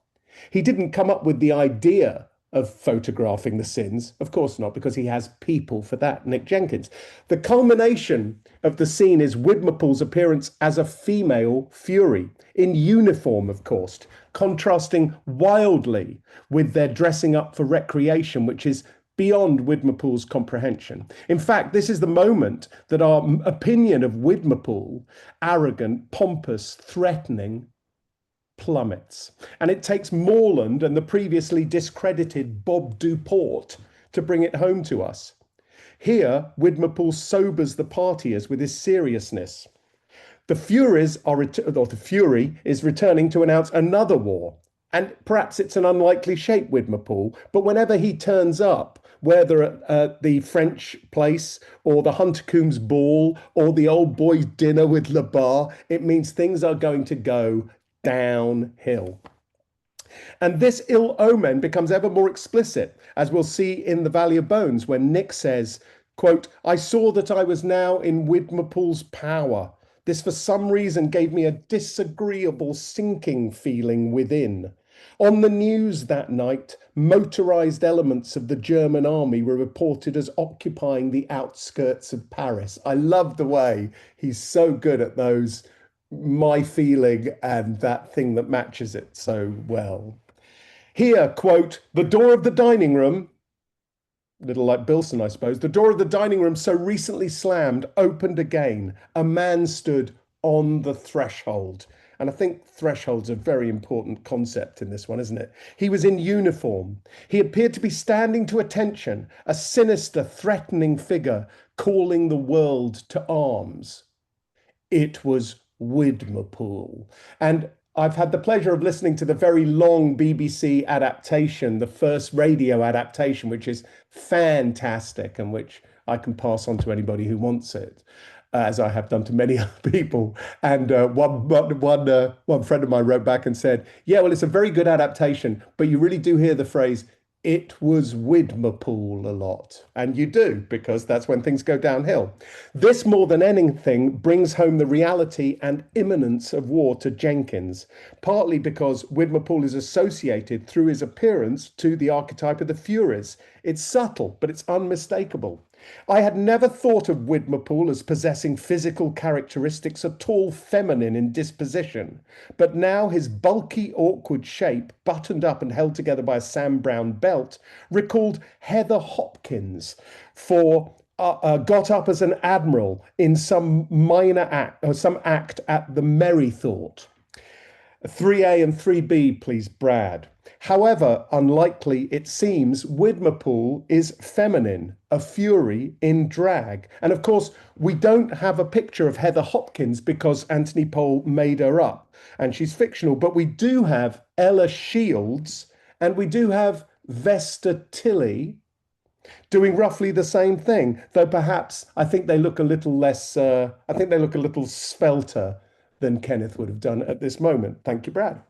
Speaker 13: He didn't come up with the idea of photographing the sins. Of course not, because he has people for that, Nick Jenkins. The culmination of the scene is Widmerpool's appearance as a female fury, in uniform, of course, contrasting wildly with their dressing up for recreation, which is beyond Widmerpool's comprehension. In fact, this is the moment that our opinion of Widmerpool, arrogant, pompous, threatening, plummets. And it takes Morland and the previously discredited Bob Duport to bring it home to us. Here, Widmerpool sobers the partiers with his seriousness. The Furies are, the Fury is returning to announce another war. And perhaps it's an unlikely shape, Widmerpool, but whenever he turns up, whether at the French place or the Huntercombs ball or the old boys' dinner with Le Bar, it means things are going to go downhill. And this ill omen becomes ever more explicit, as we'll see in The Valley of Bones, when Nick says, quote, "I saw that I was now in Widmerpool's power. This for some reason gave me a disagreeable sinking feeling within. On the news that night, motorized elements of the German army were reported as occupying the outskirts of Paris." I love the way he's so good at those my feeling and that thing that matches it so well. Here, quote, "The door of the dining room," a little like Bilson, I suppose, "the door of the dining room so recently slammed opened again. A man stood on the threshold." And I think threshold's a very important concept in this one, isn't it? He was in uniform. He appeared to be standing to attention, a sinister, threatening figure calling the world to arms. It was Widmerpool. And I've had the pleasure of listening to the very long BBC adaptation, the first radio adaptation, which is fantastic and which I can pass on to anybody who wants it, as I have done to many other people. And one friend of mine wrote back and said, "Yeah, well, it's a very good adaptation, but you really do hear the phrase, 'It was Widmerpool' a lot." And you do, because that's when things go downhill. This, more than anything, brings home the reality and imminence of war to Jenkins, partly because Widmerpool is associated through his appearance to the archetype of the Furies. It's subtle, but it's unmistakable. I had never thought of Widmerpool as possessing physical characteristics at all feminine in disposition, but now his bulky, awkward shape, buttoned up and held together by a Sam Brown belt, recalled Heather Hopkins for got up as an admiral in some minor act or some act at the Merrythought. 3A and 3B, please, Brad. However unlikely it seems, Widmerpool is feminine, a fury in drag. And of course, we don't have a picture of Heather Hopkins because Anthony Powell made her up and she's fictional, but we do have Ella Shields and we do have Vesta Tilley doing roughly the same thing, though perhaps I think they look a little less, I think they look a little svelter than Kenneth would have done at this moment. Thank you, Brad.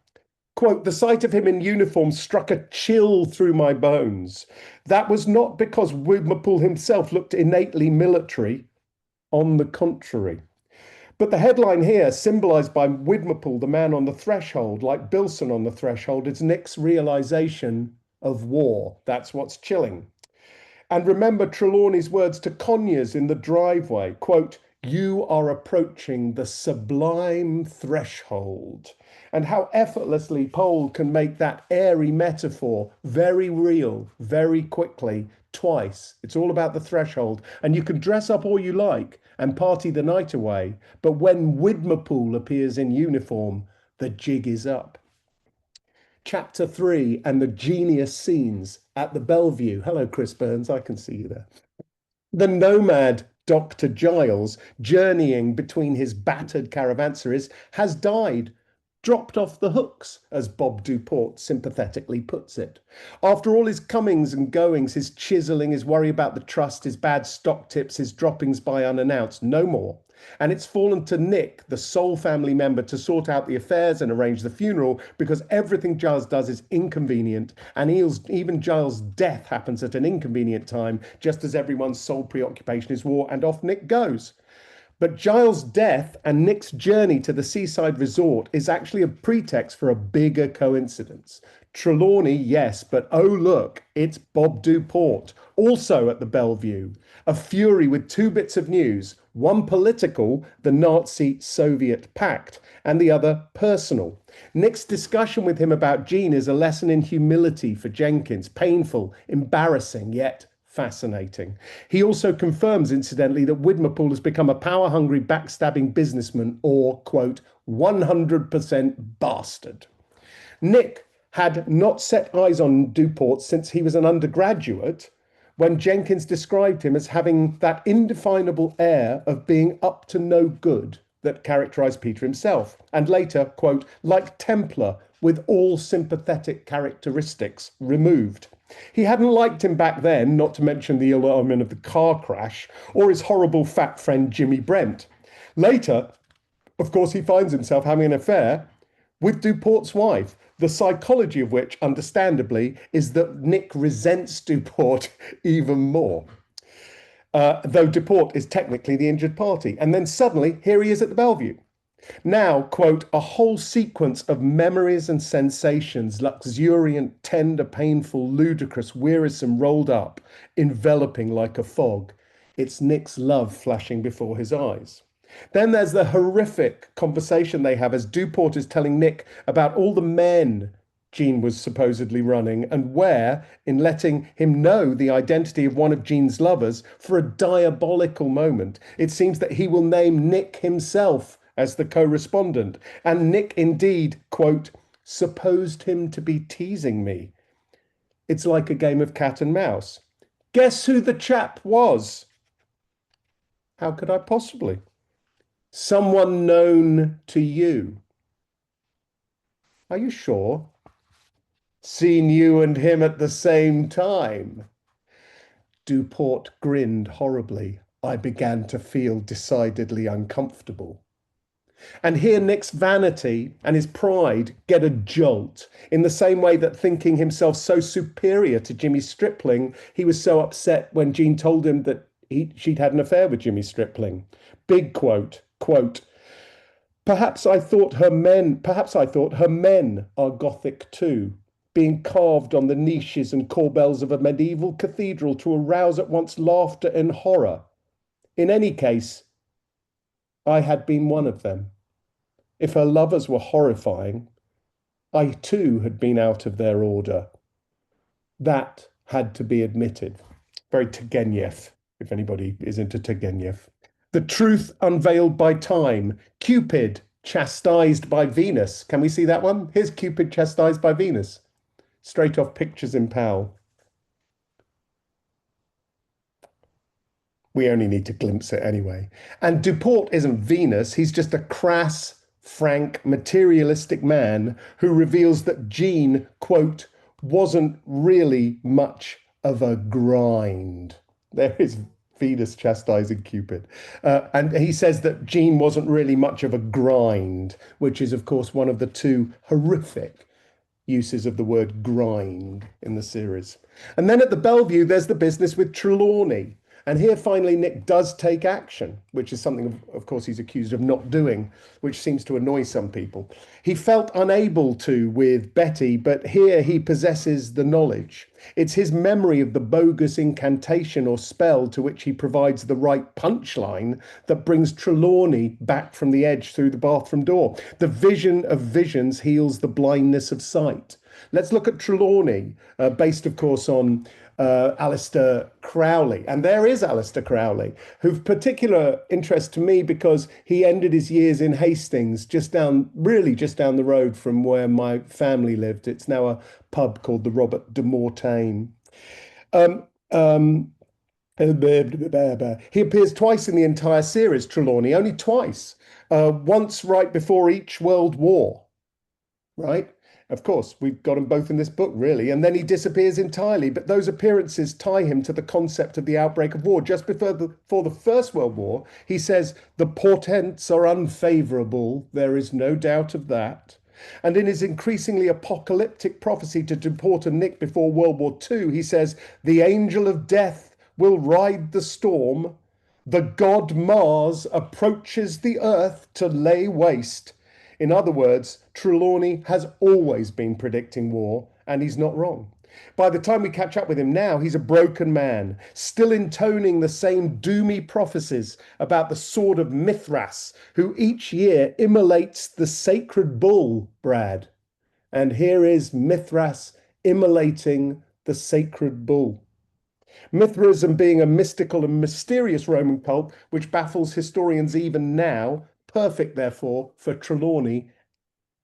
Speaker 13: Quote, "The sight of him in uniform struck a chill through my bones. That was not because Widmerpool himself looked innately military. On the contrary." But the headline here, symbolized by Widmerpool, the man on the threshold, like Bilson on the threshold, is Nick's realization of war. That's what's chilling. And remember Trelawney's words to Conyers in the driveway, quote, "You are approaching the sublime threshold." And how effortlessly Powell can make that airy metaphor very real, very quickly, twice. It's all about the threshold. And you can dress up all you like and party the night away, but when Widmerpool appears in uniform, the jig is up. Chapter 3 and the genius scenes at the Bellevue. Hello, Chris Burns, I can see you there. The nomad Dr. Giles, journeying between his battered caravanserais, has died, dropped off the hooks, as Bob Duport sympathetically puts it. After all his comings and goings, his chiseling, his worry about the trust, his bad stock tips, his droppings by unannounced, no more. And it's fallen to Nick, the sole family member, to sort out the affairs and arrange the funeral, because everything Giles does is inconvenient, and even Giles' death happens at an inconvenient time, just as everyone's sole preoccupation is war, and off Nick goes. But Giles' death and Nick's journey to the seaside resort is actually a pretext for a bigger coincidence. Trelawney, yes, but oh look, it's Bob Duport, also at the Bellevue, a fury with two bits of news, one political, the Nazi-Soviet pact, and the other personal. Nick's discussion with him about Jean is a lesson in humility for Jenkins, painful, embarrassing, yet fascinating. He also confirms, incidentally, that Widmerpool has become a power-hungry, backstabbing businessman or, quote, 100% bastard. Nick had not set eyes on Duport since he was an undergraduate, when Jenkins described him as having that indefinable air of being up to no good that characterized Peter himself, and later, quote, like Templar, with all sympathetic characteristics removed. He hadn't liked him back then, not to mention the ill omen of the car crash, or his horrible fat friend Jimmy Brent. Later, of course, he finds himself having an affair with Duport's wife, the psychology of which, understandably, is that Nick resents Duport even more. Though Duport is technically the injured party. And then suddenly, here he is at the Bellevue. Now, quote, a whole sequence of memories and sensations, luxuriant, tender, painful, ludicrous, wearisome, rolled up, enveloping like a fog. It's Nick's love flashing before his eyes. Then there's the horrific conversation they have as Duport is telling Nick about all the men Jean was supposedly running, and where, in letting him know the identity of one of Jean's lovers, for a diabolical moment, it seems that he will name Nick himself as the co-respondent. And Nick indeed, quote, supposed him to be teasing me. It's like a game of cat and mouse. Guess who the chap was? How could I possibly? Someone known to you. Are you sure? Seen you and him at the same time. Duport grinned horribly. I began to feel decidedly uncomfortable. And here Nick's vanity and his pride get a jolt, in the same way that, thinking himself so superior to Jimmy Stripling, he was so upset when Jean told him that she'd had an affair with Jimmy Stripling. Big quote, quote, perhaps I thought her men are Gothic too, being carved on the niches and corbels of a medieval cathedral to arouse at once laughter and horror. In any case, I had been one of them. If her lovers were horrifying, I too had been out of their order. That had to be admitted. Very Turgenev, if anybody is into Turgenev. The truth unveiled by time. Cupid chastised by Venus. Can we see that one? Here's Cupid chastised by Venus. Straight off Pictures in Powell. We only need to glimpse it anyway. And Duport isn't Venus. He's just a crass, frank, materialistic man who reveals that Jean, quote, wasn't really much of a grind. There is Venus chastising Cupid. And he says that Jean wasn't really much of a grind, which is, of course, one of the two horrific uses of the word grind in the series. And then at the Bellevue, there's the business with Trelawney. And here, finally, Nick does take action, which is something, of course, he's accused of not doing, which seems to annoy some people. He felt unable to with Betty, but here he possesses the knowledge. It's his memory of the bogus incantation or spell to which he provides the right punchline that brings Trelawney back from the edge through the bathroom door. The vision of visions heals the blindness of sight. Let's look at Trelawney, based, of course, on Alistair Crowley. And there is Alistair Crowley, who've particular interest to me because he ended his years in Hastings, really just down the road from where my family lived. It's now a pub called the Robert de Mortain. He appears twice in the entire series, Trelawney, only twice. Once right before each World War, right? Of course, we've got them both in this book, really. And then he disappears entirely. But those appearances tie him to the concept of the outbreak of war. Just before the First World War, he says, the portents are unfavorable. There is no doubt of that. And in his increasingly apocalyptic prophecy to deport a Nick before World War II, he says, the angel of death will ride the storm. The god Mars approaches the earth to lay waste. In other words, Trelawney has always been predicting war, and he's not wrong. By the time we catch up with him now, he's a broken man, still intoning the same doomy prophecies about the sword of Mithras, who each year immolates the sacred bull, Brad. And here is Mithras immolating the sacred bull. Mithraism being a mystical and mysterious Roman cult which baffles historians even now, perfect, therefore, for Trelawney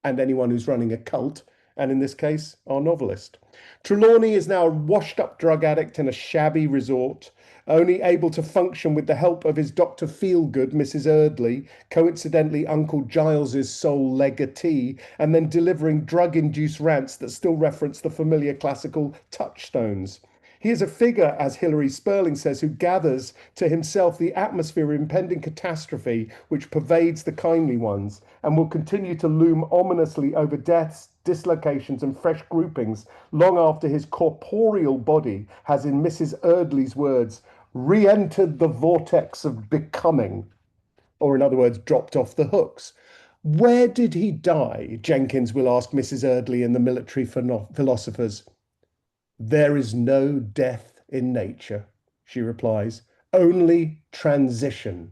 Speaker 13: and anyone who's running a cult, and in this case, our novelist. Trelawney is now a washed-up drug addict in a shabby resort, only able to function with the help of his Dr. Feelgood, Mrs. Eardley, coincidentally Uncle Giles's sole legatee, and then delivering drug-induced rants that still reference the familiar classical touchstones. He is a figure, as Hilary Sperling says, who gathers to himself the atmosphere of impending catastrophe which pervades the kindly ones and will continue to loom ominously over deaths, dislocations and fresh groupings long after his corporeal body has, in Mrs. Eardley's words, re-entered the vortex of becoming, or in other words, dropped off the hooks. Where did he die? Jenkins will ask Mrs. Eardley in The Military Philosophers. There is no death in nature, she replies, only transition,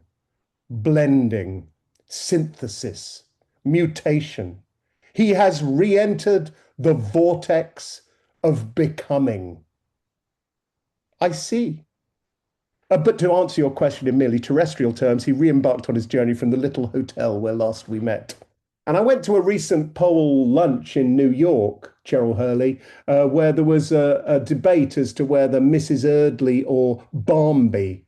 Speaker 13: blending, synthesis, mutation. He has re-entered the vortex of becoming. I see. But to answer your question in merely terrestrial terms, he re-embarked on his journey from the little hotel where last we met. And I went to a recent Powell lunch in New York, Cheryl Hurley, where there was a debate as to whether Mrs. Eardley or Barmby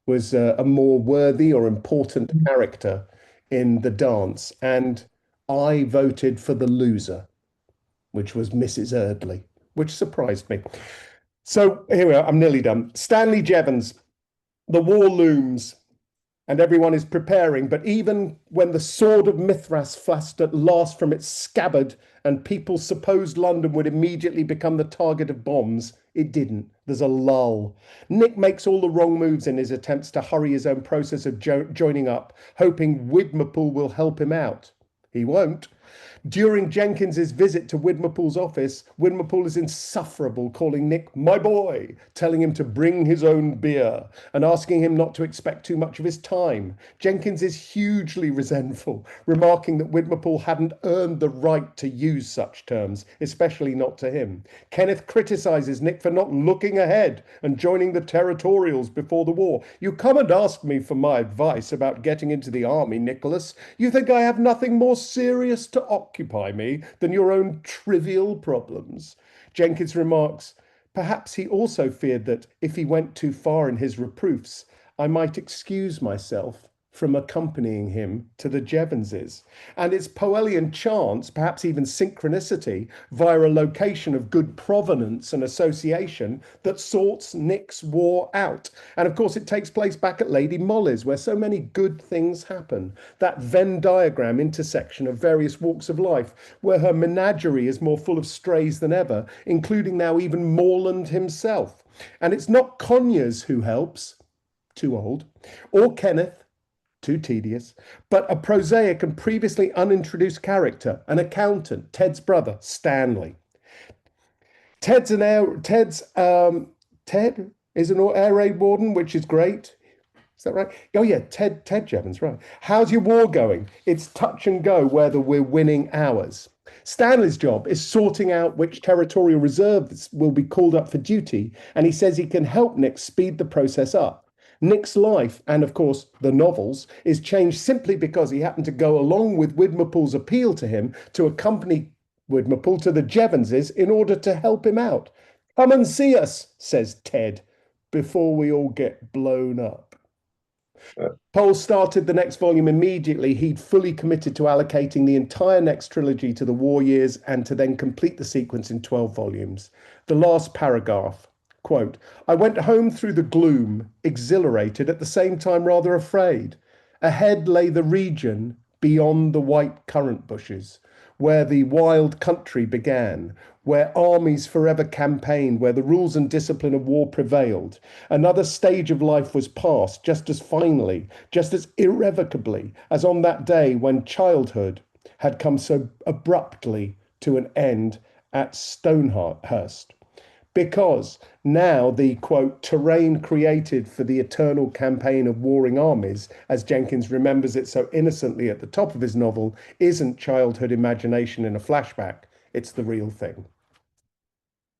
Speaker 13: was a more worthy or important character in the dance. And I voted for the loser, which was Mrs. Eardley, which surprised me. So here we are, I'm nearly done. Stanley Jevons, the war looms. And everyone is preparing, but even when the sword of Mithras flashed at last from its scabbard and people supposed London would immediately become the target of bombs, it didn't. There's a lull. Nick makes all the wrong moves in his attempts to hurry his own process of joining up, hoping Widmerpool will help him out. He won't. During Jenkins's visit to Widmerpool's office, Widmerpool is insufferable, calling Nick my boy, telling him to bring his own beer and asking him not to expect too much of his time. Jenkins is hugely resentful, remarking that Widmerpool hadn't earned the right to use such terms, especially not to him. Kenneth criticises Nick for not looking ahead and joining the territorials before the war. You come and ask me for my advice about getting into the army, Nicholas. You think I have nothing more serious to occupy me than your own trivial problems. Jenkins remarks, perhaps he also feared that if he went too far in his reproofs, I might excuse myself from accompanying him to the Jevonses. And it's Powellian chance, perhaps even synchronicity, via a location of good provenance and association that sorts Nick's war out. And of course, it takes place back at Lady Molly's, where so many good things happen. That Venn diagram intersection of various walks of life, where her menagerie is more full of strays than ever, including now even Morland himself. And it's not Conyers who helps, too old, or Kenneth, too tedious, but a prosaic and previously unintroduced character, an accountant, Ted's brother, Stanley. Ted is an air raid warden, which is great. Is that right? Oh yeah, Ted Jevons, right. How's your war going? It's touch and go whether we're winning ours. Stanley's job is sorting out which territorial reserves will be called up for duty, and he says he can help Nick speed the process up. Nick's life, and of course the novels, is changed simply because he happened to go along with Widmerpool's appeal to him to accompany Widmerpool to the Jevenses in order to help him out. Come and see us, says Ted, before we all get blown up. Powell started the next volume immediately. He'd fully committed to allocating the entire next trilogy to the war years and to then complete the sequence in 12 volumes. The last paragraph, quote, I went home through the gloom, exhilarated, at the same time rather afraid. Ahead lay the region beyond the white currant bushes, where the wild country began, where armies forever campaigned, where the rules and discipline of war prevailed. Another stage of life was passed, just as finally, just as irrevocably as on that day when childhood had come so abruptly to an end at Stonehurst. Because now the, quote, terrain created for the eternal campaign of warring armies, as Jenkins remembers it so innocently at the top of his novel, isn't childhood imagination in a flashback. It's the real thing.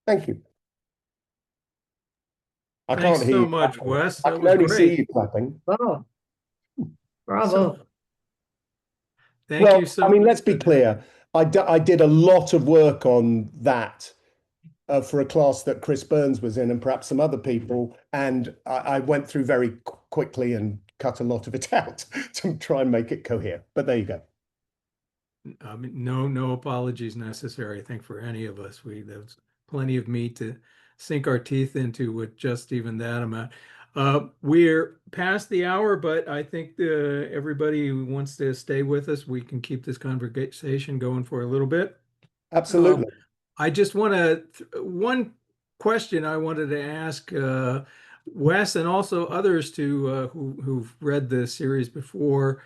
Speaker 13: Thank you. I
Speaker 1: Thanks
Speaker 13: can't hear
Speaker 1: so
Speaker 13: you
Speaker 1: much,
Speaker 13: clapping.
Speaker 1: Wes.
Speaker 13: I
Speaker 1: That
Speaker 13: can
Speaker 1: was
Speaker 13: only see
Speaker 1: great.
Speaker 13: you clapping.
Speaker 3: Oh, bravo.
Speaker 1: So, thank
Speaker 13: Well,
Speaker 1: you so
Speaker 13: I mean,
Speaker 1: much.
Speaker 13: let's be clear. I did a lot of work on that for a class that Chris Burns was in and perhaps some other people. And I went through very quickly and cut a lot of it out to try and make it cohere. But there you go.
Speaker 1: No apologies necessary, I think, for any of us. There's plenty of meat to sink our teeth into with just even that amount. We're past the hour, but I think everybody who wants to stay with us, we can keep this conversation going for a little bit.
Speaker 13: Absolutely.
Speaker 1: I just want one question I wanted to ask Wes and also others who've read the series before.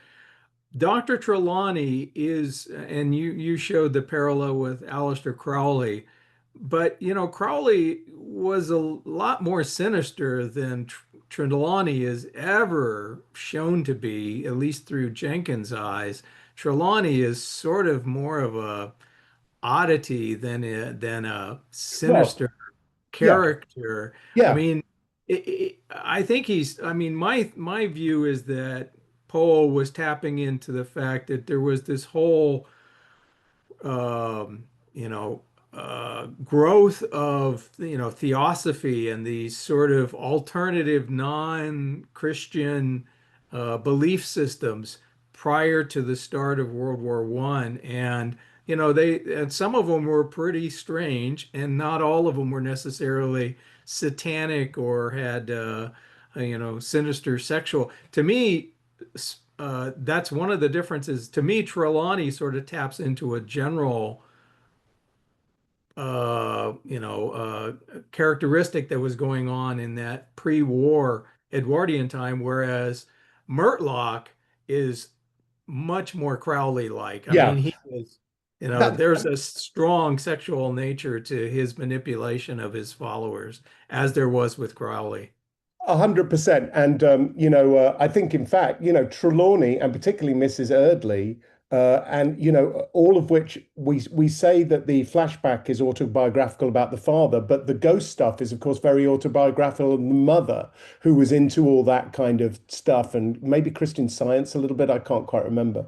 Speaker 1: Dr. Trelawney is, and you showed the parallel with Aleister Crowley, but Crowley was a lot more sinister than Trelawney is ever shown to be, at least through Jenkins' eyes. Trelawney is sort of more of a oddity than a sinister character.
Speaker 13: Yeah.
Speaker 1: I mean, I think I mean, my view is that Poe was tapping into the fact that there was this whole, um, you know, growth of, theosophy and these sort of alternative non-Christian belief systems prior to the start of World War I. And and some of them were pretty strange, and not all of them were necessarily satanic or had sinister sexual. To me, that's one of the differences. To me, Trelawney sort of taps into a general characteristic that was going on in that pre-war Edwardian time, whereas Murtlock is much more Crowley-like. I mean, he is, there's a strong sexual nature to his manipulation of his followers, as there was with Crowley.
Speaker 13: 100%. And, I think, in fact, Trelawney and particularly Mrs. Eardley, and, all of which we say that the flashback is autobiographical about the father, but the ghost stuff is, of course, very autobiographical of the mother, who was into all that kind of stuff and maybe Christian Science a little bit. I can't quite remember.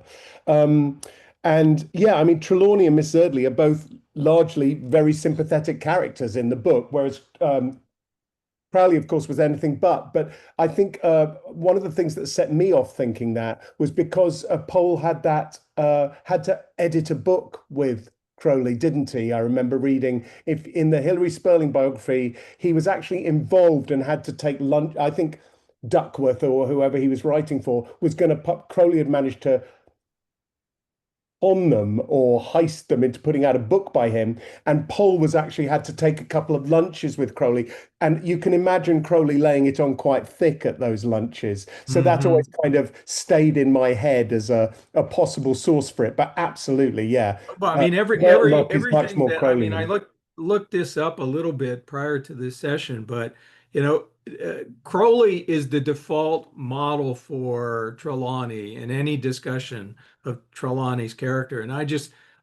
Speaker 13: And yeah, I mean, Trelawney and Miss Eardley are both largely very sympathetic characters in the book, whereas Crowley, of course, was anything but. But I think one of the things that set me off thinking that was because Powell had to edit a book with Crowley, didn't he? I remember reading in the Hilary Sperling biography, he was actually involved and had to take lunch. I think Duckworth or whoever he was writing for was going to Crowley had managed to on them or heist them into putting out a book by him. And Powell was actually had to take a couple of lunches with Crowley. And you can imagine Crowley laying it on quite thick at those lunches. So that always kind of stayed in my head as a possible source for it. But absolutely, yeah.
Speaker 1: Well, I mean,
Speaker 13: is much more
Speaker 1: I
Speaker 13: Crowley.
Speaker 1: mean, I looked this up a little bit prior to this session, but Crowley is the default model for Trelawney in any discussion of Trelawney's character, and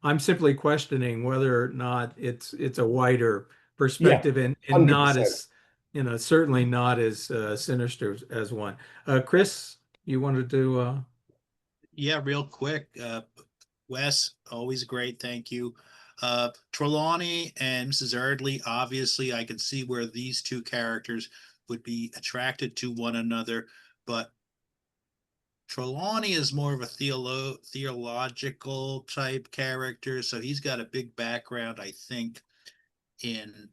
Speaker 1: I'm simply questioning whether or not it's a wider
Speaker 13: Yeah,
Speaker 1: perspective and not
Speaker 13: 100%.
Speaker 1: as, certainly not as sinister as one. Chris, you wanted to?
Speaker 7: Yeah, real quick. Wes, always great. Thank you. Trelawney and Mrs. Erdley, obviously, I can see where these two characters would be attracted to one another, but Trelawney is more of a theological type character, so he's got a big background, I think, in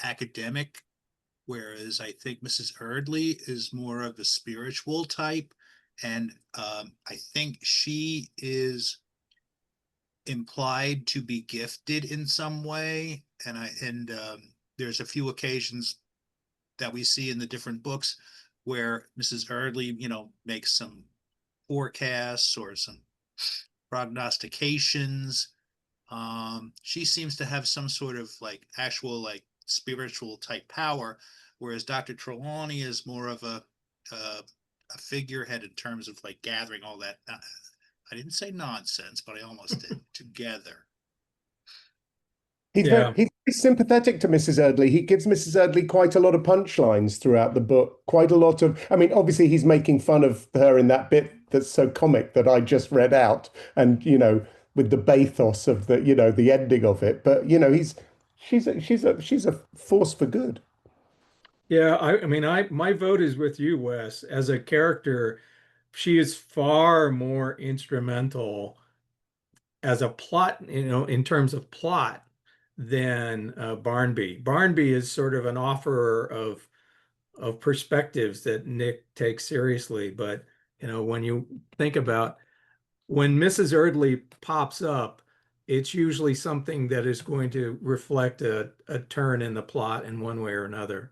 Speaker 7: academic, whereas I think Mrs. Erdley is more of a spiritual type, and I think she is implied to be gifted in some way, and there's a few occasions that we see in the different books where Mrs. Erdley, makes some forecasts or some prognostications. She seems to have some sort of actual spiritual type power, whereas Dr. Trelawney is more of a figurehead in terms of gathering all that. I didn't say nonsense, but I almost did together.
Speaker 13: He's
Speaker 1: Yeah.
Speaker 13: very sympathetic to Mrs. Erdley. He gives Mrs. Erdley quite a lot of punchlines throughout the book. Quite a lot of, I mean, obviously he's making fun of her in that bit that's so comic that I just read out, and with the bathos of the ending of it. But she's a force for good.
Speaker 1: Yeah, I mean, my vote is with you, Wes. As a character, she is far more instrumental as a plot, in terms of plot, than Barnby. Barnby is sort of an offerer of perspectives that Nick takes seriously. But when you think about when Mrs. Erdley pops up, it's usually something that is going to reflect a turn in the plot in one way or another.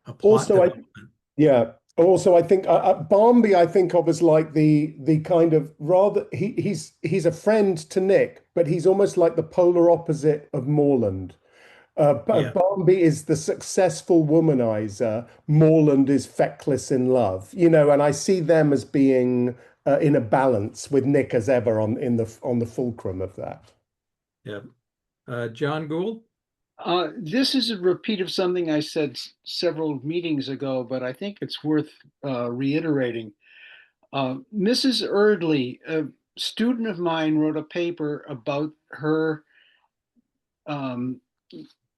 Speaker 1: A plot
Speaker 13: Also,
Speaker 1: development.
Speaker 13: yeah. Also, I think Barnby, I think of as like the kind of rather he's a friend to Nick, but he's almost like the polar opposite of Morland.
Speaker 1: Yeah.
Speaker 13: Barnby is the successful womanizer. Morland is feckless in love. And I see them as being in a balance with Nick as ever on the fulcrum of that.
Speaker 1: Yeah. John Gould?
Speaker 4: This is a repeat of something I said several meetings ago, but I think it's worth reiterating. Mrs. Erdley, a student of mine, wrote a paper about her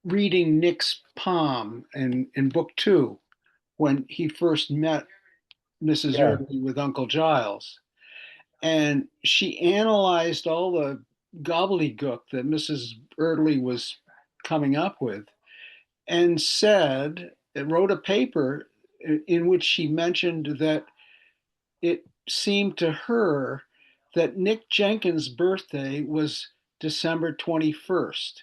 Speaker 4: reading Nick's palm in book 2 when he first met Mrs.
Speaker 13: Yeah.
Speaker 4: Erdley with Uncle Giles. And she analyzed all the gobbledygook that Mrs. Erdley was coming up with and wrote a paper in which she mentioned that it seemed to her that Nick Jenkins' birthday was December 21st.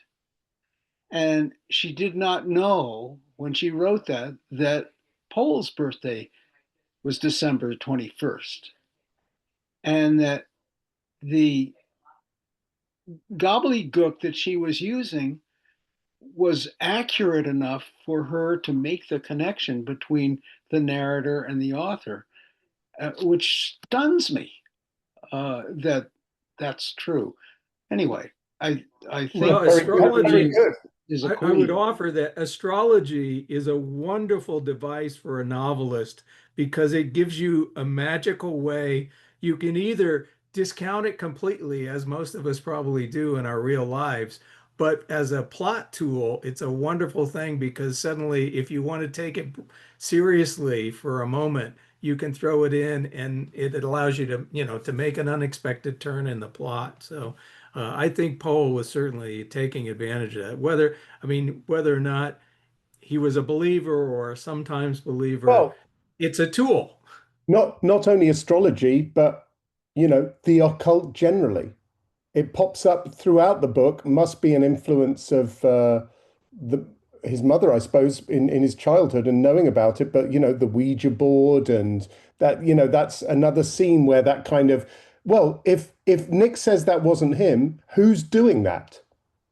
Speaker 4: And she did not know when she wrote that Powell's birthday was December 21st. And that the gobbledygook that she was using was accurate enough for her to make the connection between the narrator and the author, which stuns me that that's true. Anyway, I think
Speaker 1: Well,
Speaker 13: Very
Speaker 1: astrology,
Speaker 13: good.
Speaker 4: is a
Speaker 1: I would
Speaker 4: queen.
Speaker 1: offer that astrology is a wonderful device for a novelist because it gives you a magical way. You can either discount it completely, as most of us probably do in our real lives, but as a plot tool, it's a wonderful thing because suddenly, if you want to take it seriously for a moment, you can throw it in and it allows you to make an unexpected turn in the plot. So I think Powell was certainly taking advantage of that. Whether or not he was a believer or a sometimes believer,
Speaker 13: Well,
Speaker 1: it's a tool.
Speaker 13: not only astrology, but the occult generally. It pops up throughout the book. Must be an influence of his mother, I suppose, in his childhood and knowing about it. But the Ouija board and that that's another scene where that kind of if Nick says that wasn't him, who's doing that?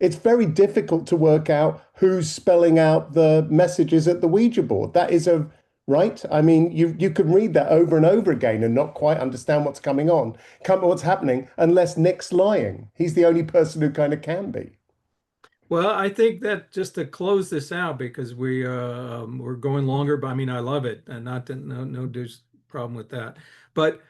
Speaker 13: It's very difficult to work out who's spelling out the messages at the Ouija board. That is right. I mean, you can read that over and over again and not quite understand what's what's happening, unless Nick's lying. He's the only person who kind of can be.
Speaker 1: Well, I think that just to close this out, because we're going longer, but I mean, I love it, and no there's problem with that. But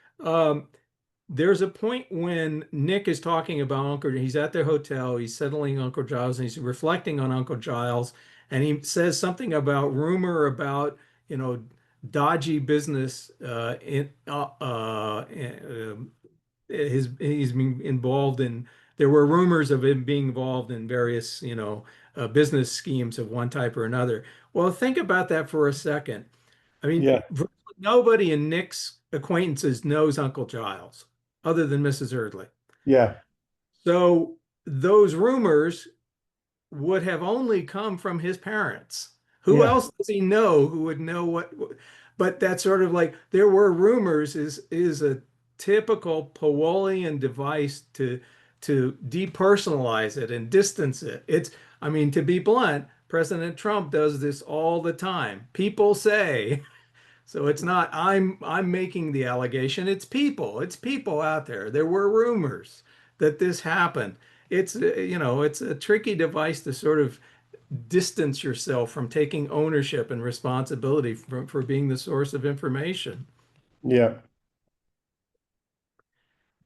Speaker 1: there's a point when Nick is talking about Uncle. He's at the hotel. He's settling Uncle Giles, and he's reflecting on Uncle Giles, and he says something about rumor about dodgy business he's been involved in. There were rumors of him being involved in various, business schemes of one type or another. Well, think about that for a second. I mean,
Speaker 13: Yeah.
Speaker 1: nobody in Nick's acquaintances knows Uncle Giles other than Mrs. Erdley.
Speaker 13: Yeah.
Speaker 1: So those rumors would have only come from his parents. Who
Speaker 13: Yeah.
Speaker 1: else does he know who would know what? But that's sort of like there were rumors is a typical Powellian device to depersonalize it and distance it. I mean, to be blunt, President Trump does this all the time. People say, so it's not I'm making the allegation, it's people out there. There were rumors that this happened. It's it's a tricky device to sort of distance yourself from taking ownership and responsibility for being the source of information.
Speaker 13: Yeah.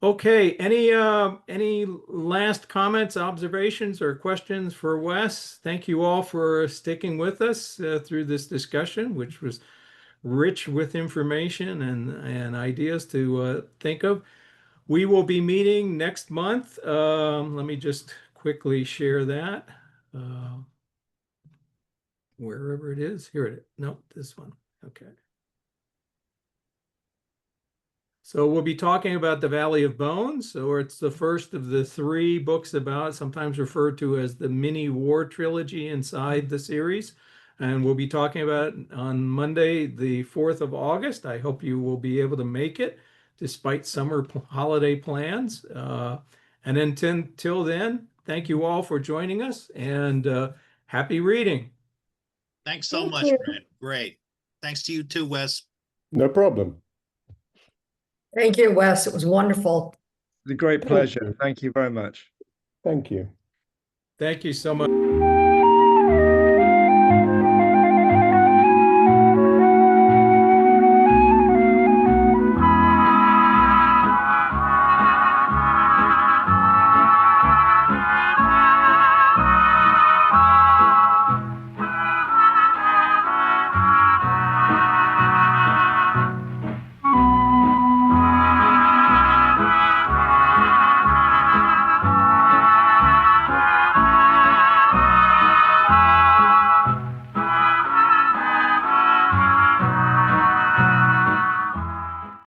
Speaker 1: Okay, any last comments, observations, or questions for Wes? Thank you all for sticking with us through this discussion, which was rich with information and ideas to think of. We will be meeting next month. Let me just quickly share that. Wherever it is. Here it is. No, this one. Okay. So we'll be talking about the Valley of Bones, or it's the first of the 3 books about, sometimes referred to as the mini war trilogy inside the series. And we'll be talking about it on Monday, the 4th of August. I hope you will be able to make it despite summer holiday plans. And until then, thank you all for joining us, and happy reading.
Speaker 7: Thanks so
Speaker 3: Thank
Speaker 7: much,
Speaker 3: you.
Speaker 7: Grant. Great. Thanks to you too, Wes.
Speaker 13: No problem.
Speaker 3: Thank you, Wes. It was wonderful.
Speaker 14: It's a great pleasure. Thank you very much.
Speaker 13: Thank you.
Speaker 1: Thank you so much.